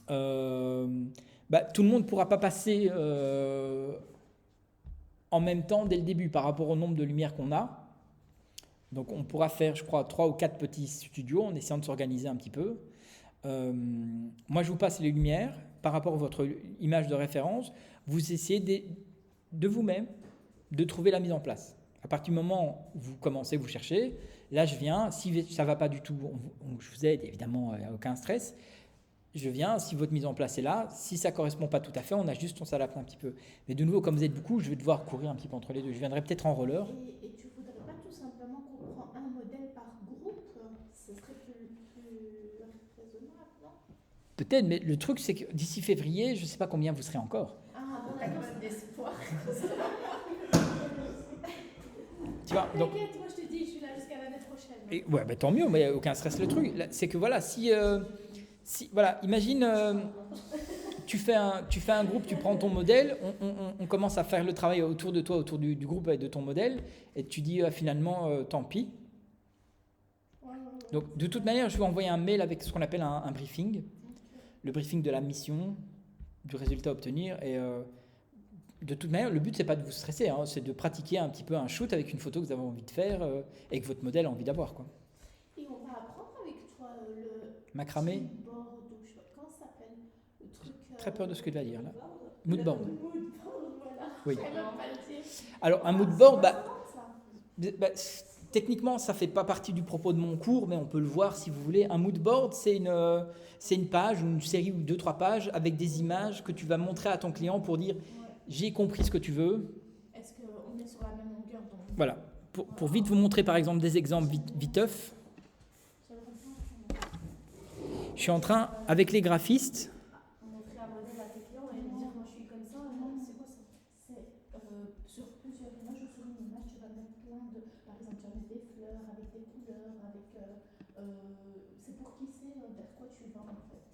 tout le monde ne pourra pas passer en même temps dès le début par rapport au nombre de lumières qu'on a. Donc on pourra faire, je crois, 3 ou 4 petits studios en essayant de s'organiser un petit peu. Moi, je vous passe les lumières par rapport à votre image de référence. Vous essayez de vous-même de trouver la mise en place. À partir du moment où vous commencez, vous cherchez, là je viens, si ça ne va pas du tout, je vous aide, évidemment, il n'y a aucun stress. Je viens, si votre mise en place est là, si ça ne correspond pas tout à fait, on ajuste, on s'adapte un petit peu. Mais de nouveau, comme vous êtes beaucoup, je vais devoir courir un petit peu entre les deux. Je viendrai peut-être en roller. Et tu voudrais pas tout simplement qu'on prend un modèle par groupe? Ce serait plus raisonnable, non? Peut-être, mais le truc, c'est que d'ici février, je ne sais pas combien vous serez encore. Ah, bon, d'accord. D'espoir. Tu vois, donc, T'inquiète, moi je te dis, je suis là jusqu'à l'année prochaine. et, ouais, bah, tant mieux, mais aucun stress. Le truc, là, c'est que voilà, voilà, imagine, tu fais un groupe, tu prends ton modèle, on commence à faire le travail autour de toi, autour du groupe et de ton modèle, et tu dis finalement, tant pis. Donc, de toute manière, je vais envoyer un mail avec ce qu'on appelle un briefing, le briefing de la mission, du résultat à obtenir, et de toute manière, le but, c'est pas de vous stresser, hein, c'est de pratiquer un petit peu un shoot avec une photo que vous avez envie de faire et que votre modèle a envie d'avoir, quoi. Et on va apprendre avec toi le Macramé, moodboard, ou je sais pas comment ça s'appelle, le truc. très peur de ce que tu vas dire là. Moodboard. Le moodboard, voilà. Oui. Je sais même pas le dire. Alors, un moodboard, Ça, techniquement, ça fait pas partie du propos de mon cours, mais on peut le voir si vous voulez. Un moodboard, c'est une page ou une série ou 2-3 pages avec des images que tu vas montrer à ton client pour dire j'ai compris ce que tu veux. Est-ce qu'on on est sur la même longueur. Donc, Voilà. Pour vite vous montrer par exemple des exemples viteuf, ça va comme ça, je suis en train, avec les graphistes, on montrer un modèle à tes clients et lui dire moi je suis comme ça. C'est quoi ça? C'est sur plusieurs images ou sur une image, tu vas mettre plein de. Par exemple, tu vas mettre des fleurs avec des couleurs, avec. C'est pour qui c'est vers quoi tu vas en fait.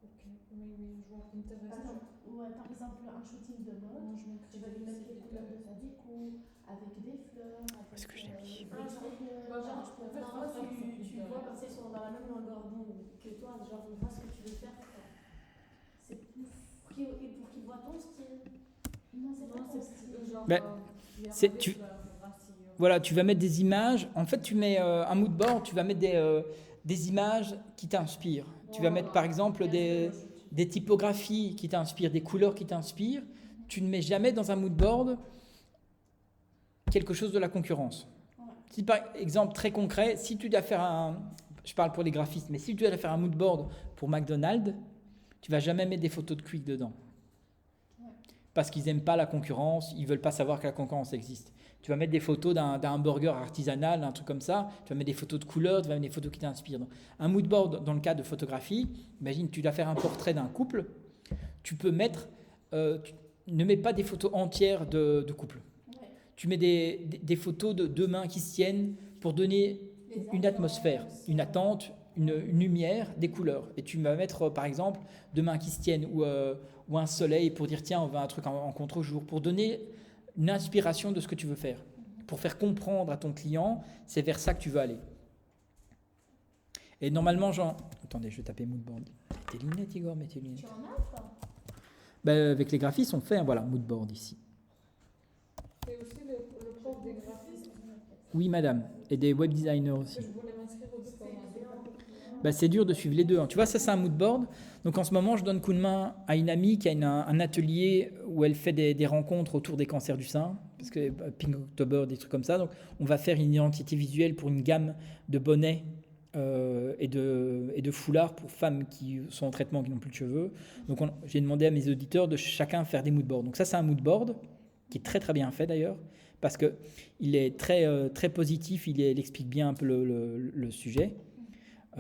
Ok, oui, je vois Pinterest. Par exemple, par exemple, un shooting de mode, tu vas lui mettre les couleurs de ta déco, avec des fleurs, avec. Est-ce que je l'ai mis? Genre, tu peux faire quoi tu vois comme ça, ils sont dans la même longueur d'onde que toi, genre, on voit ce que tu veux faire. C'est pour qu'ils voient ton style. Non, c'est pas ton style. Genre, Ben, voilà, tu vas mettre des images. En fait, tu mets un mood board, tu vas mettre des images qui t'inspirent. Tu vas mettre par exemple des typographies qui t'inspirent, des couleurs qui t'inspirent. Tu ne mets jamais dans un mood board quelque chose de la concurrence. Si par exemple très concret, si tu dois faire je parle pour les graphistes, mais si tu dois faire un mood board pour McDonald's, tu vas jamais mettre des photos de Quick dedans. Parce qu'ils n'aiment pas la concurrence, ils ne veulent pas savoir que la concurrence existe. Tu vas mettre des photos d'un burger artisanal, d'un truc comme ça, tu vas mettre des photos de couleurs, tu vas mettre des photos qui t'inspirent. Donc, un mood board, dans le cas de photographie, imagine tu dois faire un portrait d'un couple, tu peux mettre, ne mets pas des photos entières de couple. Tu mets des photos de deux mains qui se tiennent pour donner une atmosphère, une attente, une lumière, des couleurs. Et tu vas mettre, par exemple, deux mains qui se tiennent ou un soleil pour dire tiens, on va un truc en contre-jour, pour donner une inspiration de ce que tu veux faire, pour faire comprendre à ton client, c'est vers ça que tu veux aller. Et normalement, attendez, je vais taper moodboard. Mets tes lunettes, Igor, mets tes lunettes. Tu en as ou pas? Ben, avec les graphistes, on fait voilà, moodboard ici. Et aussi le prof des graphistes. Oui, madame. Et des web designers aussi. Je voulais m'inscrire au sport. Ben, c'est dur de suivre les deux. Hein. Tu vois, ça, c'est un moodboard. Donc, en ce moment, je donne coup de main à une amie qui a un atelier où elle fait des rencontres autour des cancers du sein, parce que Pink October, des trucs comme ça. Donc, on va faire une identité visuelle pour une gamme de bonnets et de foulards pour femmes qui sont en traitement, qui n'ont plus de cheveux. Donc, j'ai demandé à mes auditeurs de chacun faire des moodboards. Donc, ça, c'est un moodboard qui est très, très bien fait d'ailleurs, parce qu'il est très, très positif, il explique bien un peu le sujet.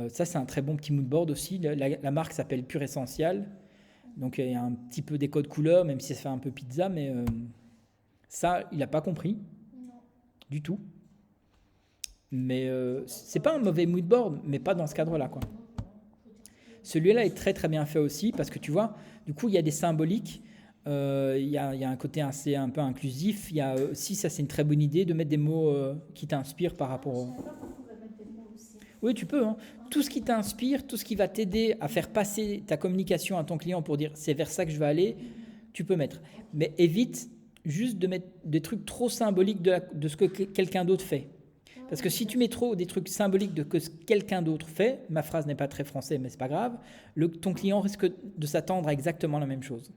Ça, c'est un très bon petit moodboard aussi. La marque s'appelle Pure Essential. Donc, il y a un petit peu des codes couleurs, même si ça fait un peu pizza, mais ça, il n'a pas compris du tout. Mais c'est pas un mauvais moodboard, mais pas dans ce cadre-là, quoi. Celui-là est très, très bien fait aussi, parce que tu vois, du coup, il y a des symboliques. Il y a un côté assez un peu inclusif. Il y a aussi, ça c'est une très bonne idée, de mettre des mots qui t'inspirent par rapport au... Oui, tu peux. Hein. Tout ce qui t'inspire, tout ce qui va t'aider à faire passer ta communication à ton client pour dire c'est vers ça que je vais aller, tu peux mettre. Mais évite juste de mettre des trucs trop symboliques de ce que quelqu'un d'autre fait. Parce que si tu mets trop des trucs symboliques de ce que quelqu'un d'autre fait, ma phrase n'est pas très française, mais c'est pas grave, ton client risque de s'attendre à exactement la même chose.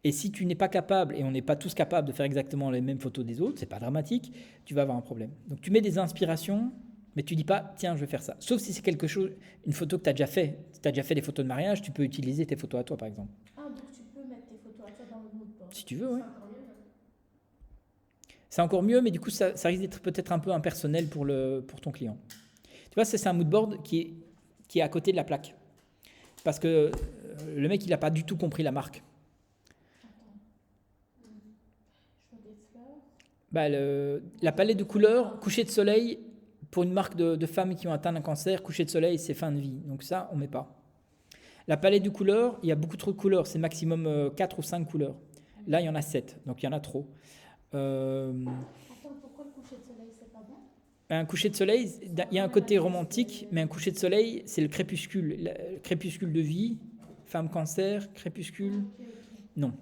Et si tu n'es pas capable, et on n'est pas tous capables de faire exactement les mêmes photos des autres, c'est pas dramatique, tu vas avoir un problème. Donc tu mets des inspirations, mais tu dis pas tiens je vais faire ça. Sauf si c'est quelque chose, une photo que tu as déjà fait. Si tu as déjà fait des photos de mariage, tu peux utiliser tes photos à toi par exemple. Ah donc tu peux mettre tes photos à toi dans le moodboard. Si tu veux, oui. C'est encore mieux, mais du coup ça risque d'être peut-être un peu impersonnel pour ton client. Tu vois, c'est un moodboard qui est à côté de la plaque. Parce que le mec il n'a pas du tout compris la marque. Bah, la palette de couleurs, coucher de soleil, pour une marque de femmes qui ont atteint un cancer, coucher de soleil, c'est fin de vie. Donc ça, on ne met pas. La palette de couleurs, il y a beaucoup trop de couleurs. C'est maximum 4 ou 5 couleurs. Là, il y en a 7, donc il y en a trop. Attends, pourquoi le coucher de soleil, c'est pas bon? Un coucher de soleil, il y a un côté romantique, mais un coucher de soleil, c'est le crépuscule. Le crépuscule de vie, femme cancer, crépuscule. Non.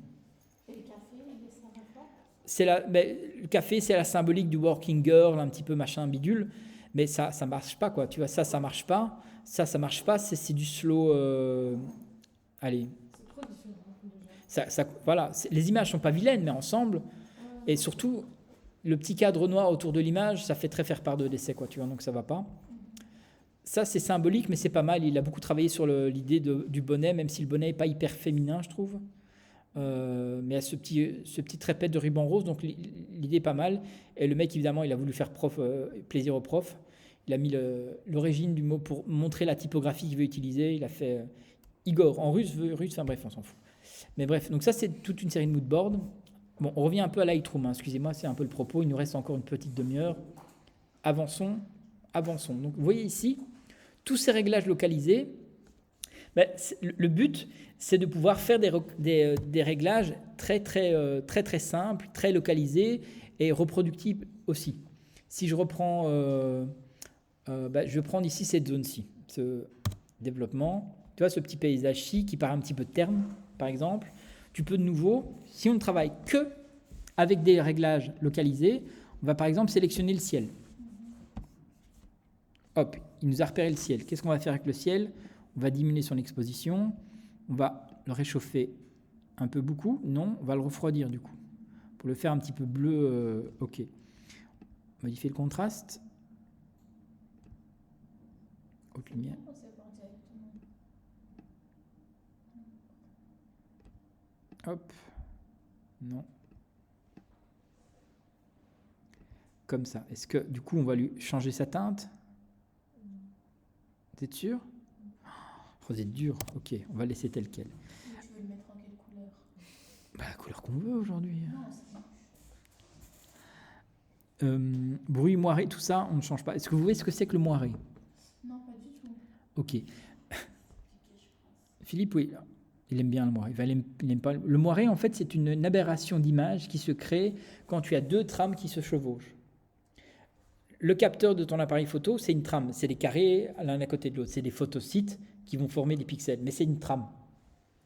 Le café, c'est la symbolique du working girl, un petit peu machin bidule, mais ça marche pas, quoi. Tu vois, ça marche pas. Ça marche pas. C'est du slow. Allez. C'est trop différent. Voilà. Les images sont pas vilaines, mais ensemble. Et surtout, le petit cadre noir autour de l'image, ça fait très faire part de décès, quoi. Tu vois, donc ça va pas. Ça, c'est symbolique, mais c'est pas mal. Il a beaucoup travaillé sur l'idée du bonnet, même si le bonnet est pas hyper féminin, je trouve. Mais à ce petit trépète de ruban rose, donc l'idée est pas mal. Et le mec, évidemment, il a voulu faire plaisir au prof. Il a mis l'origine du mot pour montrer la typographie qu'il veut utiliser. Il a fait Igor en russe, enfin bref, on s'en fout. Mais bref, donc ça, c'est toute une série de moodboards. Bon, on revient un peu à Lightroom, hein. Excusez-moi, c'est un peu le propos. Il nous reste encore une petite demi-heure. Avançons. Donc, vous voyez ici, tous ces réglages localisés, ben, le but, c'est de pouvoir faire des réglages très simples, très localisés et reproductibles aussi. Si je reprends, ben, je vais prendre ici cette zone-ci, ce développement. Tu vois, ce petit paysage-ci qui part un petit peu de terme, par exemple. Tu peux de nouveau, si on ne travaille que avec des réglages localisés, on va par exemple sélectionner le ciel. Hop, il nous a repéré le ciel. Qu'est-ce qu'on va faire avec le ciel? On va diminuer son exposition. On va le réchauffer un peu beaucoup. Non, on va le refroidir du coup. Pour le faire un petit peu bleu, ok. Modifier le contraste. Haute lumière. Hop. Non. Comme ça. Est-ce que du coup on va lui changer sa teinte? Vous êtes sûr? Oh, vous êtes dur. Ok, on va laisser tel quel. Tu veux le mettre en quelle couleur? Bah, la couleur qu'on veut aujourd'hui. Non, Bruit, moiré, tout ça, on ne change pas. Est-ce que vous voyez ce que c'est que le moiré? Non, pas du tout. Ok. Philippe, oui, il aime bien le moiré. Il aime pas. Le moiré, en fait, c'est une aberration d'image qui se crée quand tu as deux trames qui se chevauchent. Le capteur de ton appareil photo, c'est une trame. C'est des carrés l'un à côté de l'autre. C'est des photosites qui vont former des pixels. Mais c'est une trame.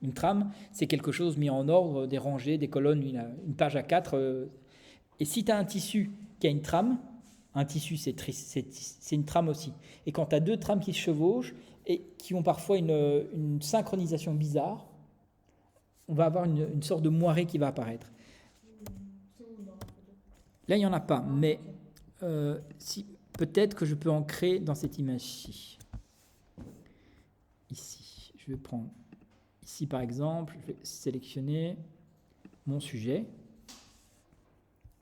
Une trame, c'est quelque chose mis en ordre, des rangées, des colonnes, une page à 4. Et si tu as un tissu qui a une trame, un tissu, c'est une trame aussi. Et quand tu as deux trames qui se chevauchent et qui ont parfois une synchronisation bizarre, on va avoir une sorte de moiré qui va apparaître. Là, il n'y en a pas, mais peut-être que je peux en créer dans cette image-ci. Ici, je vais prendre ici par exemple, je vais sélectionner mon sujet.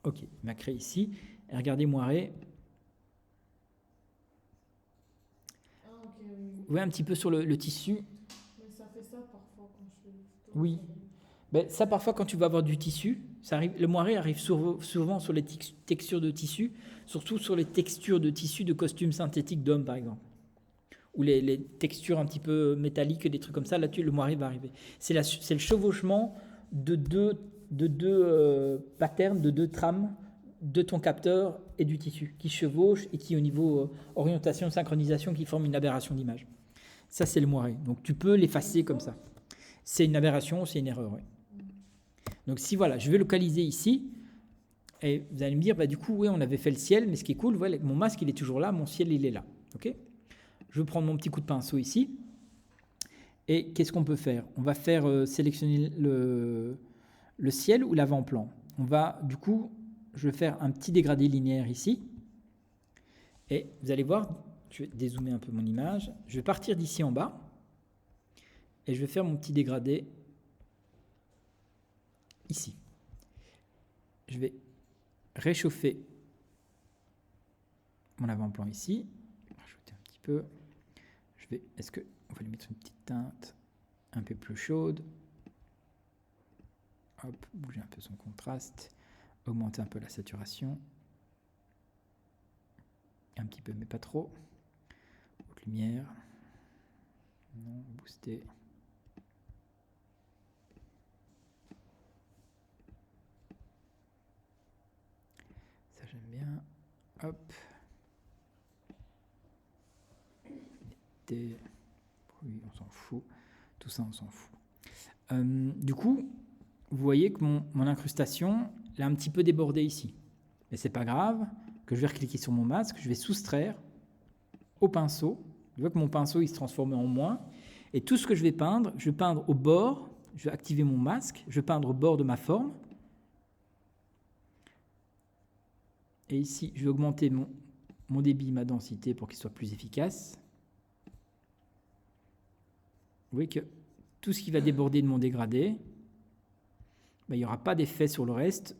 Ok, il m'a créé ici. Et regardez moiré. Ah, ok, oui. Vous voyez un petit peu sur le tissu. Mais ça fait ça parfois quand je fais des photos. Oui. Ben, ça, parfois, quand tu vas avoir du tissu, ça arrive, le moiré arrive souvent sur les textures de tissu, surtout sur les textures de tissu de costumes synthétiques d'hommes, par exemple. Ou les textures un petit peu métalliques, des trucs comme ça, là, le moiré va arriver. C'est le chevauchement de deux patterns, de deux trames de ton capteur et du tissu qui chevauchent et qui, au niveau orientation, synchronisation, qui forment une aberration d'image. Ça, c'est le moiré. Donc, tu peux l'effacer comme ça. C'est une aberration, c'est une erreur, oui. Donc, si voilà, je vais localiser ici, et vous allez me dire, bah, du coup, oui, on avait fait le ciel, mais ce qui est cool, voilà, mon masque, il est toujours là, mon ciel, il est là. Ok ? Je vais prendre mon petit coup de pinceau ici. Et qu'est-ce qu'on peut faire? On va faire sélectionner le ciel ou l'avant-plan. On va, du coup, je vais faire un petit dégradé linéaire ici. Et vous allez voir, je vais dézoomer un peu mon image. Je vais partir d'ici en bas. Et je vais faire mon petit dégradé ici. Je vais réchauffer mon avant-plan ici. Rajouter un petit peu. On va lui mettre une petite teinte un peu plus chaude. Hop, bouger un peu son contraste. Augmenter un peu la saturation. Un petit peu, mais pas trop. Haute lumière. Non, booster. Ça, j'aime bien. Hop. Oui, on s'en fout. Tout ça, on s'en fout. Du coup, vous voyez que mon incrustation elle a un petit peu débordé ici. Mais c'est pas grave, que je vais recliquer sur mon masque, je vais soustraire au pinceau. Je vois que mon pinceau il se transforme en moins. Et tout ce que je vais peindre au bord, je vais activer mon masque, je vais peindre au bord de ma forme. Et ici, je vais augmenter mon débit, ma densité pour qu'il soit plus efficace. Vous voyez que tout ce qui va déborder de mon dégradé, ben, il n'y aura pas d'effet sur le reste.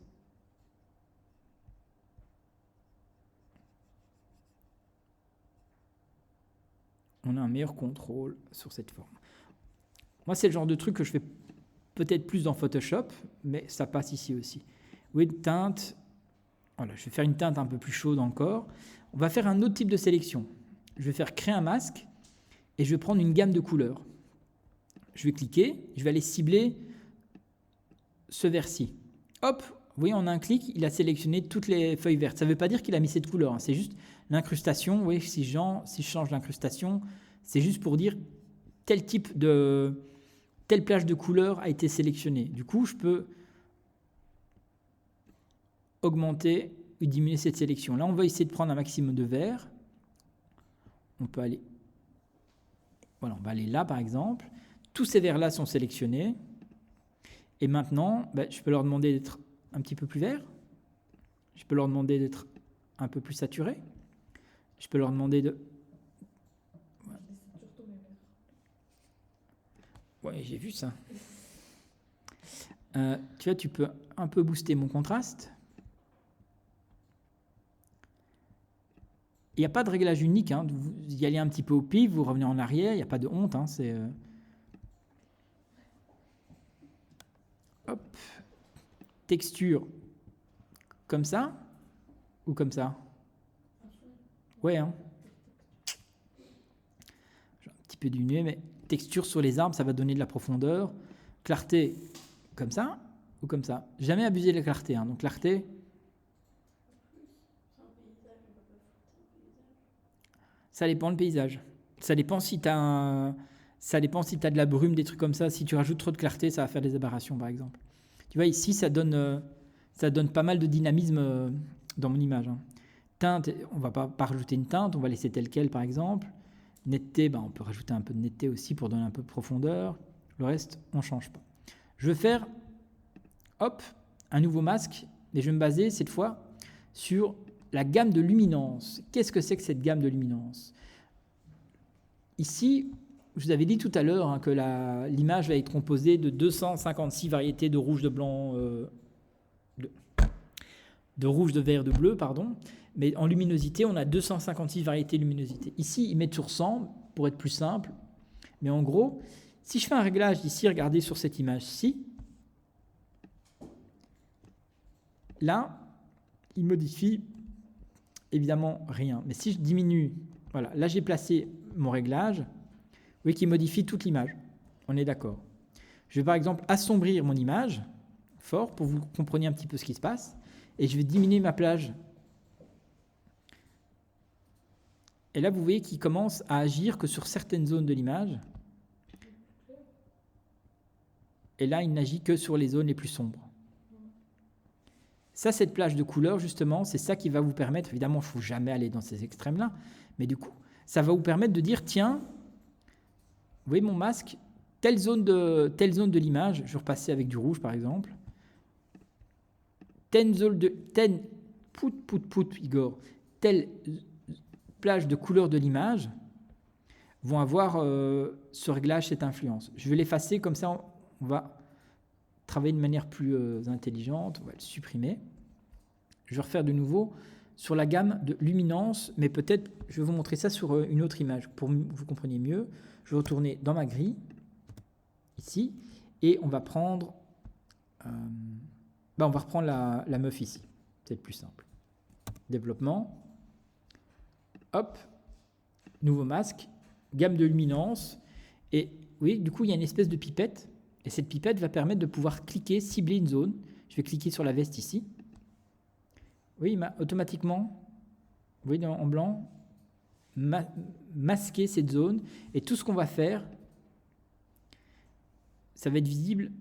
on a un meilleur contrôle sur cette forme. Moi, c'est le genre de truc que je fais peut-être plus dans Photoshop, mais ça passe ici aussi. Oui, teinte. Voilà, je vais faire une teinte un peu plus chaude encore. On va faire un autre type de sélection. Je vais faire créer un masque et je vais prendre une gamme de couleurs. Je vais cliquer, je vais aller cibler ce vert-ci. Hop, vous voyez, en un clic, il a sélectionné toutes les feuilles vertes. Ça ne veut pas dire qu'il a mis cette couleur, hein. C'est juste l'incrustation. Vous voyez, si je change l'incrustation, c'est juste pour dire telle plage de couleurs a été sélectionnée. Du coup, je peux augmenter ou diminuer cette sélection. Là, on va essayer de prendre un maximum de vert. On peut aller... Voilà, on va aller là, par exemple. Tous ces verts-là sont sélectionnés. Et maintenant, je peux leur demander d'être un petit peu plus vert. Je peux leur demander d'être un peu plus saturé. Je peux leur demander de... Ouais, j'ai vu ça. Tu vois, tu peux un peu booster mon contraste. Il n'y a pas de réglage unique. Hein. Vous y allez un petit peu au pif, vous revenez en arrière. Il n'y a pas de honte. Hein. C'est... Hop. Texture comme ça ou comme ça? Ouais, hein. J'ai un petit peu diminué, mais texture sur les arbres, ça va donner de la profondeur. Clarté comme ça ou comme ça? Jamais abuser de la clarté. Hein. Donc clarté. Ça dépend le paysage. Ça dépend si tu as de la brume, des trucs comme ça. Si tu rajoutes trop de clarté, ça va faire des aberrations, par exemple. Tu vois, ici, ça donne pas mal de dynamisme dans mon image. Hein. Teinte, on ne va pas rajouter une teinte, on va laisser tel quel, par exemple. Netteté, on peut rajouter un peu de netteté aussi pour donner un peu de profondeur. Le reste, on ne change pas. Je vais faire, hop, un nouveau masque, et je vais me baser cette fois sur la gamme de luminance. Qu'est-ce que c'est que cette gamme de luminance? Ici, je vous avais dit tout à l'heure que l'image va être composée de 256 variétés de rouge, de blanc, de rouge, de vert, de bleu, pardon. Mais en luminosité, on a 256 variétés de luminosité. Ici, ils mettent sur 100 pour être plus simple. Mais en gros, si je fais un réglage ici, regardez sur cette image-ci, là, il modifie évidemment rien. Mais si je diminue, voilà, là j'ai placé mon réglage, vous voyez qu'il modifie toute l'image. On est d'accord. Je vais par exemple assombrir mon image, fort, pour que vous compreniez un petit peu ce qui se passe, et je vais diminuer ma plage. Et là, vous voyez qu'il commence à agir que sur certaines zones de l'image. Et là, il n'agit que sur les zones les plus sombres. Ça, cette plage de couleurs, justement, c'est ça qui va vous permettre, évidemment, il ne faut jamais aller dans ces extrêmes-là, mais du coup, ça va vous permettre de dire, tiens, vous voyez mon masque, telle zone de l'image, je vais repasser avec du rouge, par exemple, Igor, telle plage de couleurs de l'image vont avoir ce réglage, cette influence. Je vais l'effacer, comme ça, on va travailler de manière plus intelligente, on va le supprimer. Je vais refaire de nouveau sur la gamme de luminance, mais peut-être je vais vous montrer ça sur une autre image pour que vous compreniez mieux. Je vais retourner dans ma grille, ici, et on va prendre, on va reprendre la meuf ici, c'est le plus simple. Développement, hop, nouveau masque, gamme de luminance, et oui, du coup il y a une espèce de pipette. Et cette pipette va permettre de pouvoir cliquer, cibler une zone. Je vais cliquer sur la veste ici. Oui, automatiquement, vous voyez en blanc, masquer cette zone. Et tout ce qu'on va faire, ça va être visible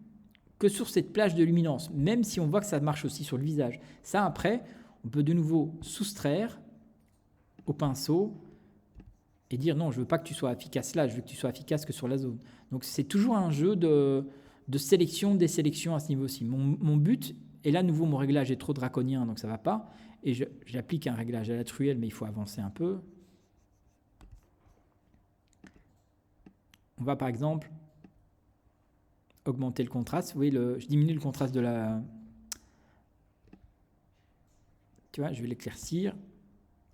que sur cette plage de luminance, même si on voit que ça marche aussi sur le visage. Ça, après, on peut de nouveau soustraire au pinceau et dire non, je ne veux pas que tu sois efficace là, je veux que tu sois efficace que sur la zone. Donc c'est toujours un jeu de sélection, désélection à ce niveau-ci. Mon but, et là, à nouveau, mon réglage est trop draconien, donc ça ne va pas, et j'applique un réglage à la truelle, mais il faut avancer un peu. On va par exemple augmenter le contraste. Vous voyez, je diminue le contraste de la... Tu vois, je vais l'éclaircir.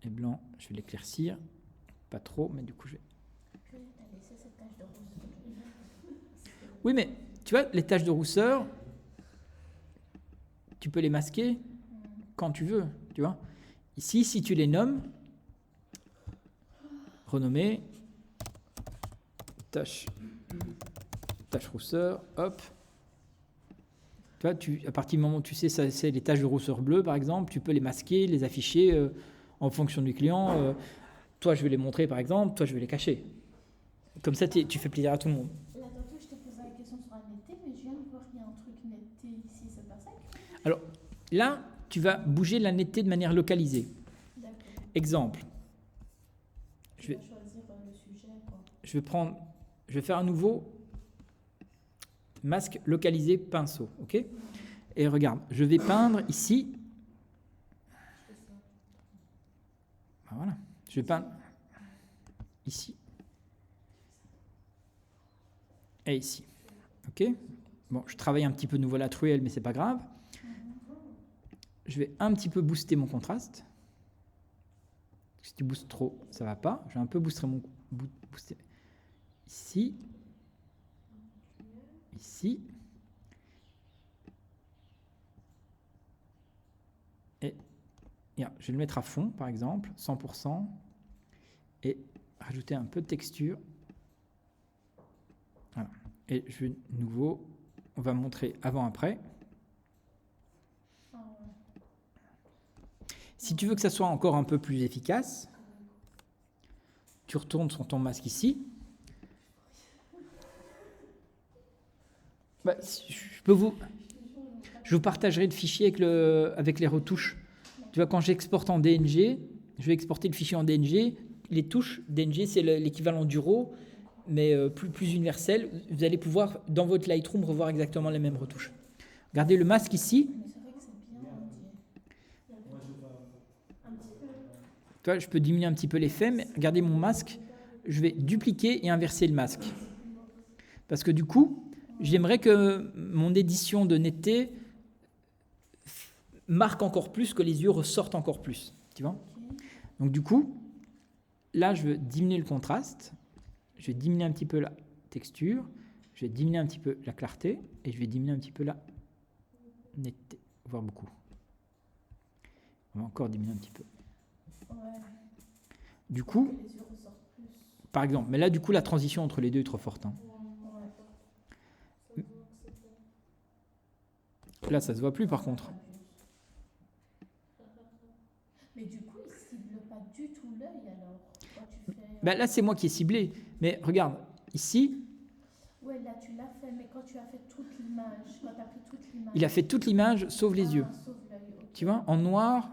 Et blanc, je vais l'éclaircir. Pas trop, mais du coup, je vais C'est cette tache de rousseur. Oui, mais tu vois, les taches de rousseur, tu peux les masquer quand tu veux, tu vois. Ici, si tu les nommes, renommer, tache rousseur, hop. Tu vois, à partir du moment où tu sais, ça, c'est les taches de rousseur bleu, par exemple, tu peux les masquer, les afficher en fonction du client. Toi, je vais les montrer, par exemple, toi, je vais les cacher. Comme ça, tu fais plaisir à tout le monde. Là, tantôt, je t'ai posé la question sur la netteté, mais je viens de voir qu'il y a un truc netteté ici, c'est pas ça? Alors, là, tu vas bouger la netteté de manière localisée. D'accord. Exemple, Je vais choisir le sujet, quoi. je vais faire un nouveau masque localisé pinceau, ok? Et regarde, je vais peindre ici. Ben voilà, je vais peindre ici et ici, ok? Bon, je travaille un petit peu de nouveau la truelle, mais c'est pas grave. Je vais un petit peu booster mon contraste. Si tu boostes trop, ça va pas. Je vais un peu booster ici, ici, et je vais le mettre à fond, par exemple, 100%, et rajouter un peu de texture. Voilà. Et je vais nouveau, on va montrer avant-après. Si tu veux que ça soit encore un peu plus efficace, tu retournes sur ton masque ici. Bah, je vous partagerai le fichier avec les retouches. Tu vois, quand j'exporte en DNG, je vais exporter le fichier en DNG. Les touches DNG, c'est l'équivalent du RAW, mais plus universel. Vous allez pouvoir, dans votre Lightroom, revoir exactement les mêmes retouches. Regardez le masque ici. Mais c'est vrai que c'est bien, on dit. Un petit peu. Tu vois, je peux diminuer un petit peu l'effet, mais regardez mon masque. Je vais dupliquer et inverser le masque. Parce que du coup, j'aimerais que mon édition de netteté marque encore plus, que les yeux ressortent encore plus. Tu vois ? Donc du coup, là, je veux diminuer le contraste. Je vais diminuer un petit peu la texture. Je vais diminuer un petit peu la clarté. Et je vais diminuer un petit peu la netteté, voire beaucoup. On va encore diminuer un petit peu. Ouais. Du coup, Les yeux ressortent plus. par exemple, mais là, du coup, la transition entre les deux est trop forte. Hein. Là, ça se voit plus, par contre. Mais du coup, il cible pas du tout l'œil alors. Quand tu fais... Ben là, c'est moi qui ai ciblé. Mais regarde, ici, Ouais, là tu l'as fait, mais quand tu as fait toute l'image, quand tu as pris toute l'image. il a fait toute l'image, sauf les yeux. Sauf l'œil, ok. Tu vois, en noir,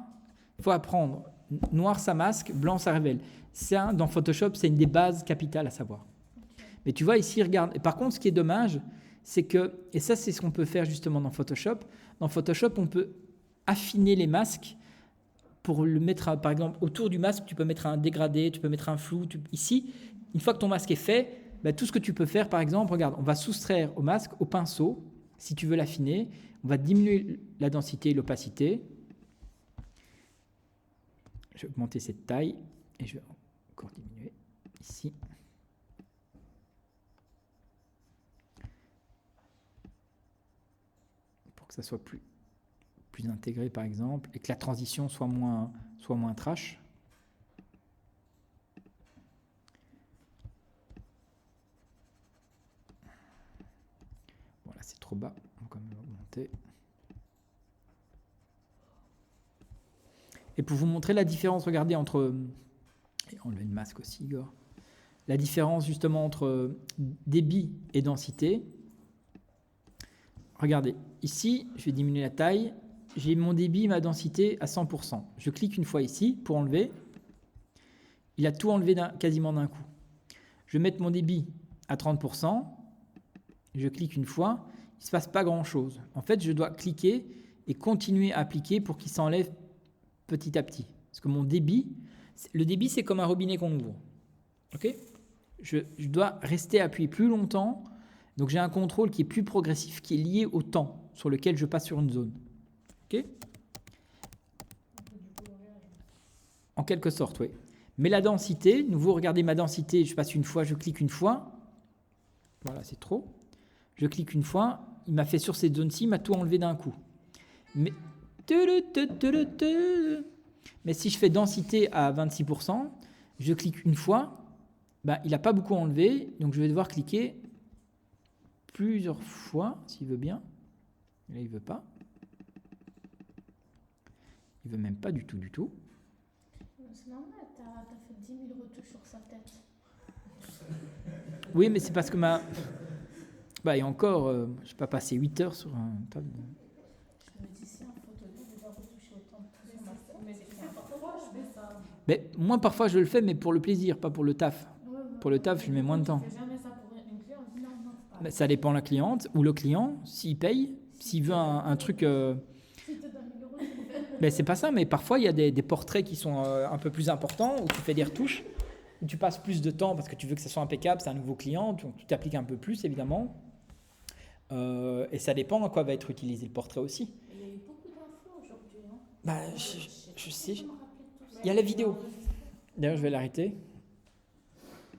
il faut apprendre. Noir, ça masque, blanc, ça révèle. Ça, dans Photoshop, c'est une des bases capitales à savoir. Ok. Mais tu vois, ici, regarde. Et par contre, ce qui est dommage, c'est que, et ça, c'est ce qu'on peut faire justement dans Photoshop. Dans Photoshop, on peut affiner les masques pour le mettre, par exemple, autour du masque, tu peux mettre un dégradé, tu peux mettre un flou. Ici, une fois que ton masque est fait, ben, tout ce que tu peux faire, par exemple, regarde, on va soustraire au masque, au pinceau, si tu veux l'affiner, on va diminuer la densité et l'opacité. Je vais augmenter cette taille et je vais encore diminuer ici. Pour que ça soit plus intégré, par exemple, et que la transition soit moins trash. Voilà, c'est trop bas. On va quand même augmenter. Et pour vous montrer la différence, regardez, entre... Et enlever le masque aussi, Igor. La différence, justement, entre débit et densité. Regardez, ici, je vais diminuer la taille. J'ai mon débit, ma densité à 100%. Je clique une fois ici pour enlever. Il a tout enlevé quasiment d'un coup. Je vais mettre mon débit à 30%. Je clique une fois. Il ne se passe pas grand-chose. En fait, je dois cliquer et continuer à appliquer pour qu'il s'enlève petit à petit. Parce que mon débit, le débit, c'est comme un robinet qu'on ouvre. Ok ? Je dois rester appuyé plus longtemps. Donc, j'ai un contrôle qui est plus progressif, qui est lié au temps sur lequel je passe sur une zone. Ok ? En quelque sorte, oui. Mais la densité, nouveau, regardez ma densité, je passe une fois, je clique une fois. Voilà, c'est trop. Je clique une fois, il m'a fait sur cette zone-ci, il m'a tout enlevé d'un coup. Mais si je fais densité à 26%, je clique une fois, ben, il n'a pas beaucoup enlevé, donc je vais devoir cliquer plusieurs fois, s'il veut bien. Là, il ne veut pas. Il ne veut même pas du tout, du tout. C'est normal, t'as fait 10 000 retouches sur sa tête. Oui, mais c'est parce que Bah, et encore, je n'ai pas passé 8 heures sur un table. Je me dis, si un photographe il va retoucher autant de trucs sur ma tête, Mais c'est parfois je fais ça. Mais moi, parfois, je le fais, mais pour le plaisir, pas pour le taf. Pour le taf, je mets moins de temps. Je fais jamais ça pour une cliente. Non, non, c'est pas. Mais ça dépend de la cliente ou le client, s'il paye, s'il veut un truc... Si tu donnes 1 000 euros, tu le fais. Mais c'est pas ça, mais parfois, il y a des portraits qui sont un peu plus importants, où tu fais des retouches, où tu passes plus de temps parce que tu veux que ça soit impeccable, c'est un nouveau client, donc tu t'appliques un peu plus, évidemment. Et ça dépend à quoi va être utilisé le portrait aussi. Il y a eu beaucoup d'infos aujourd'hui. Hein. Bah, je sais. Je me rappelais de tout ça. Il y a la vidéo. D'ailleurs, je vais l'arrêter.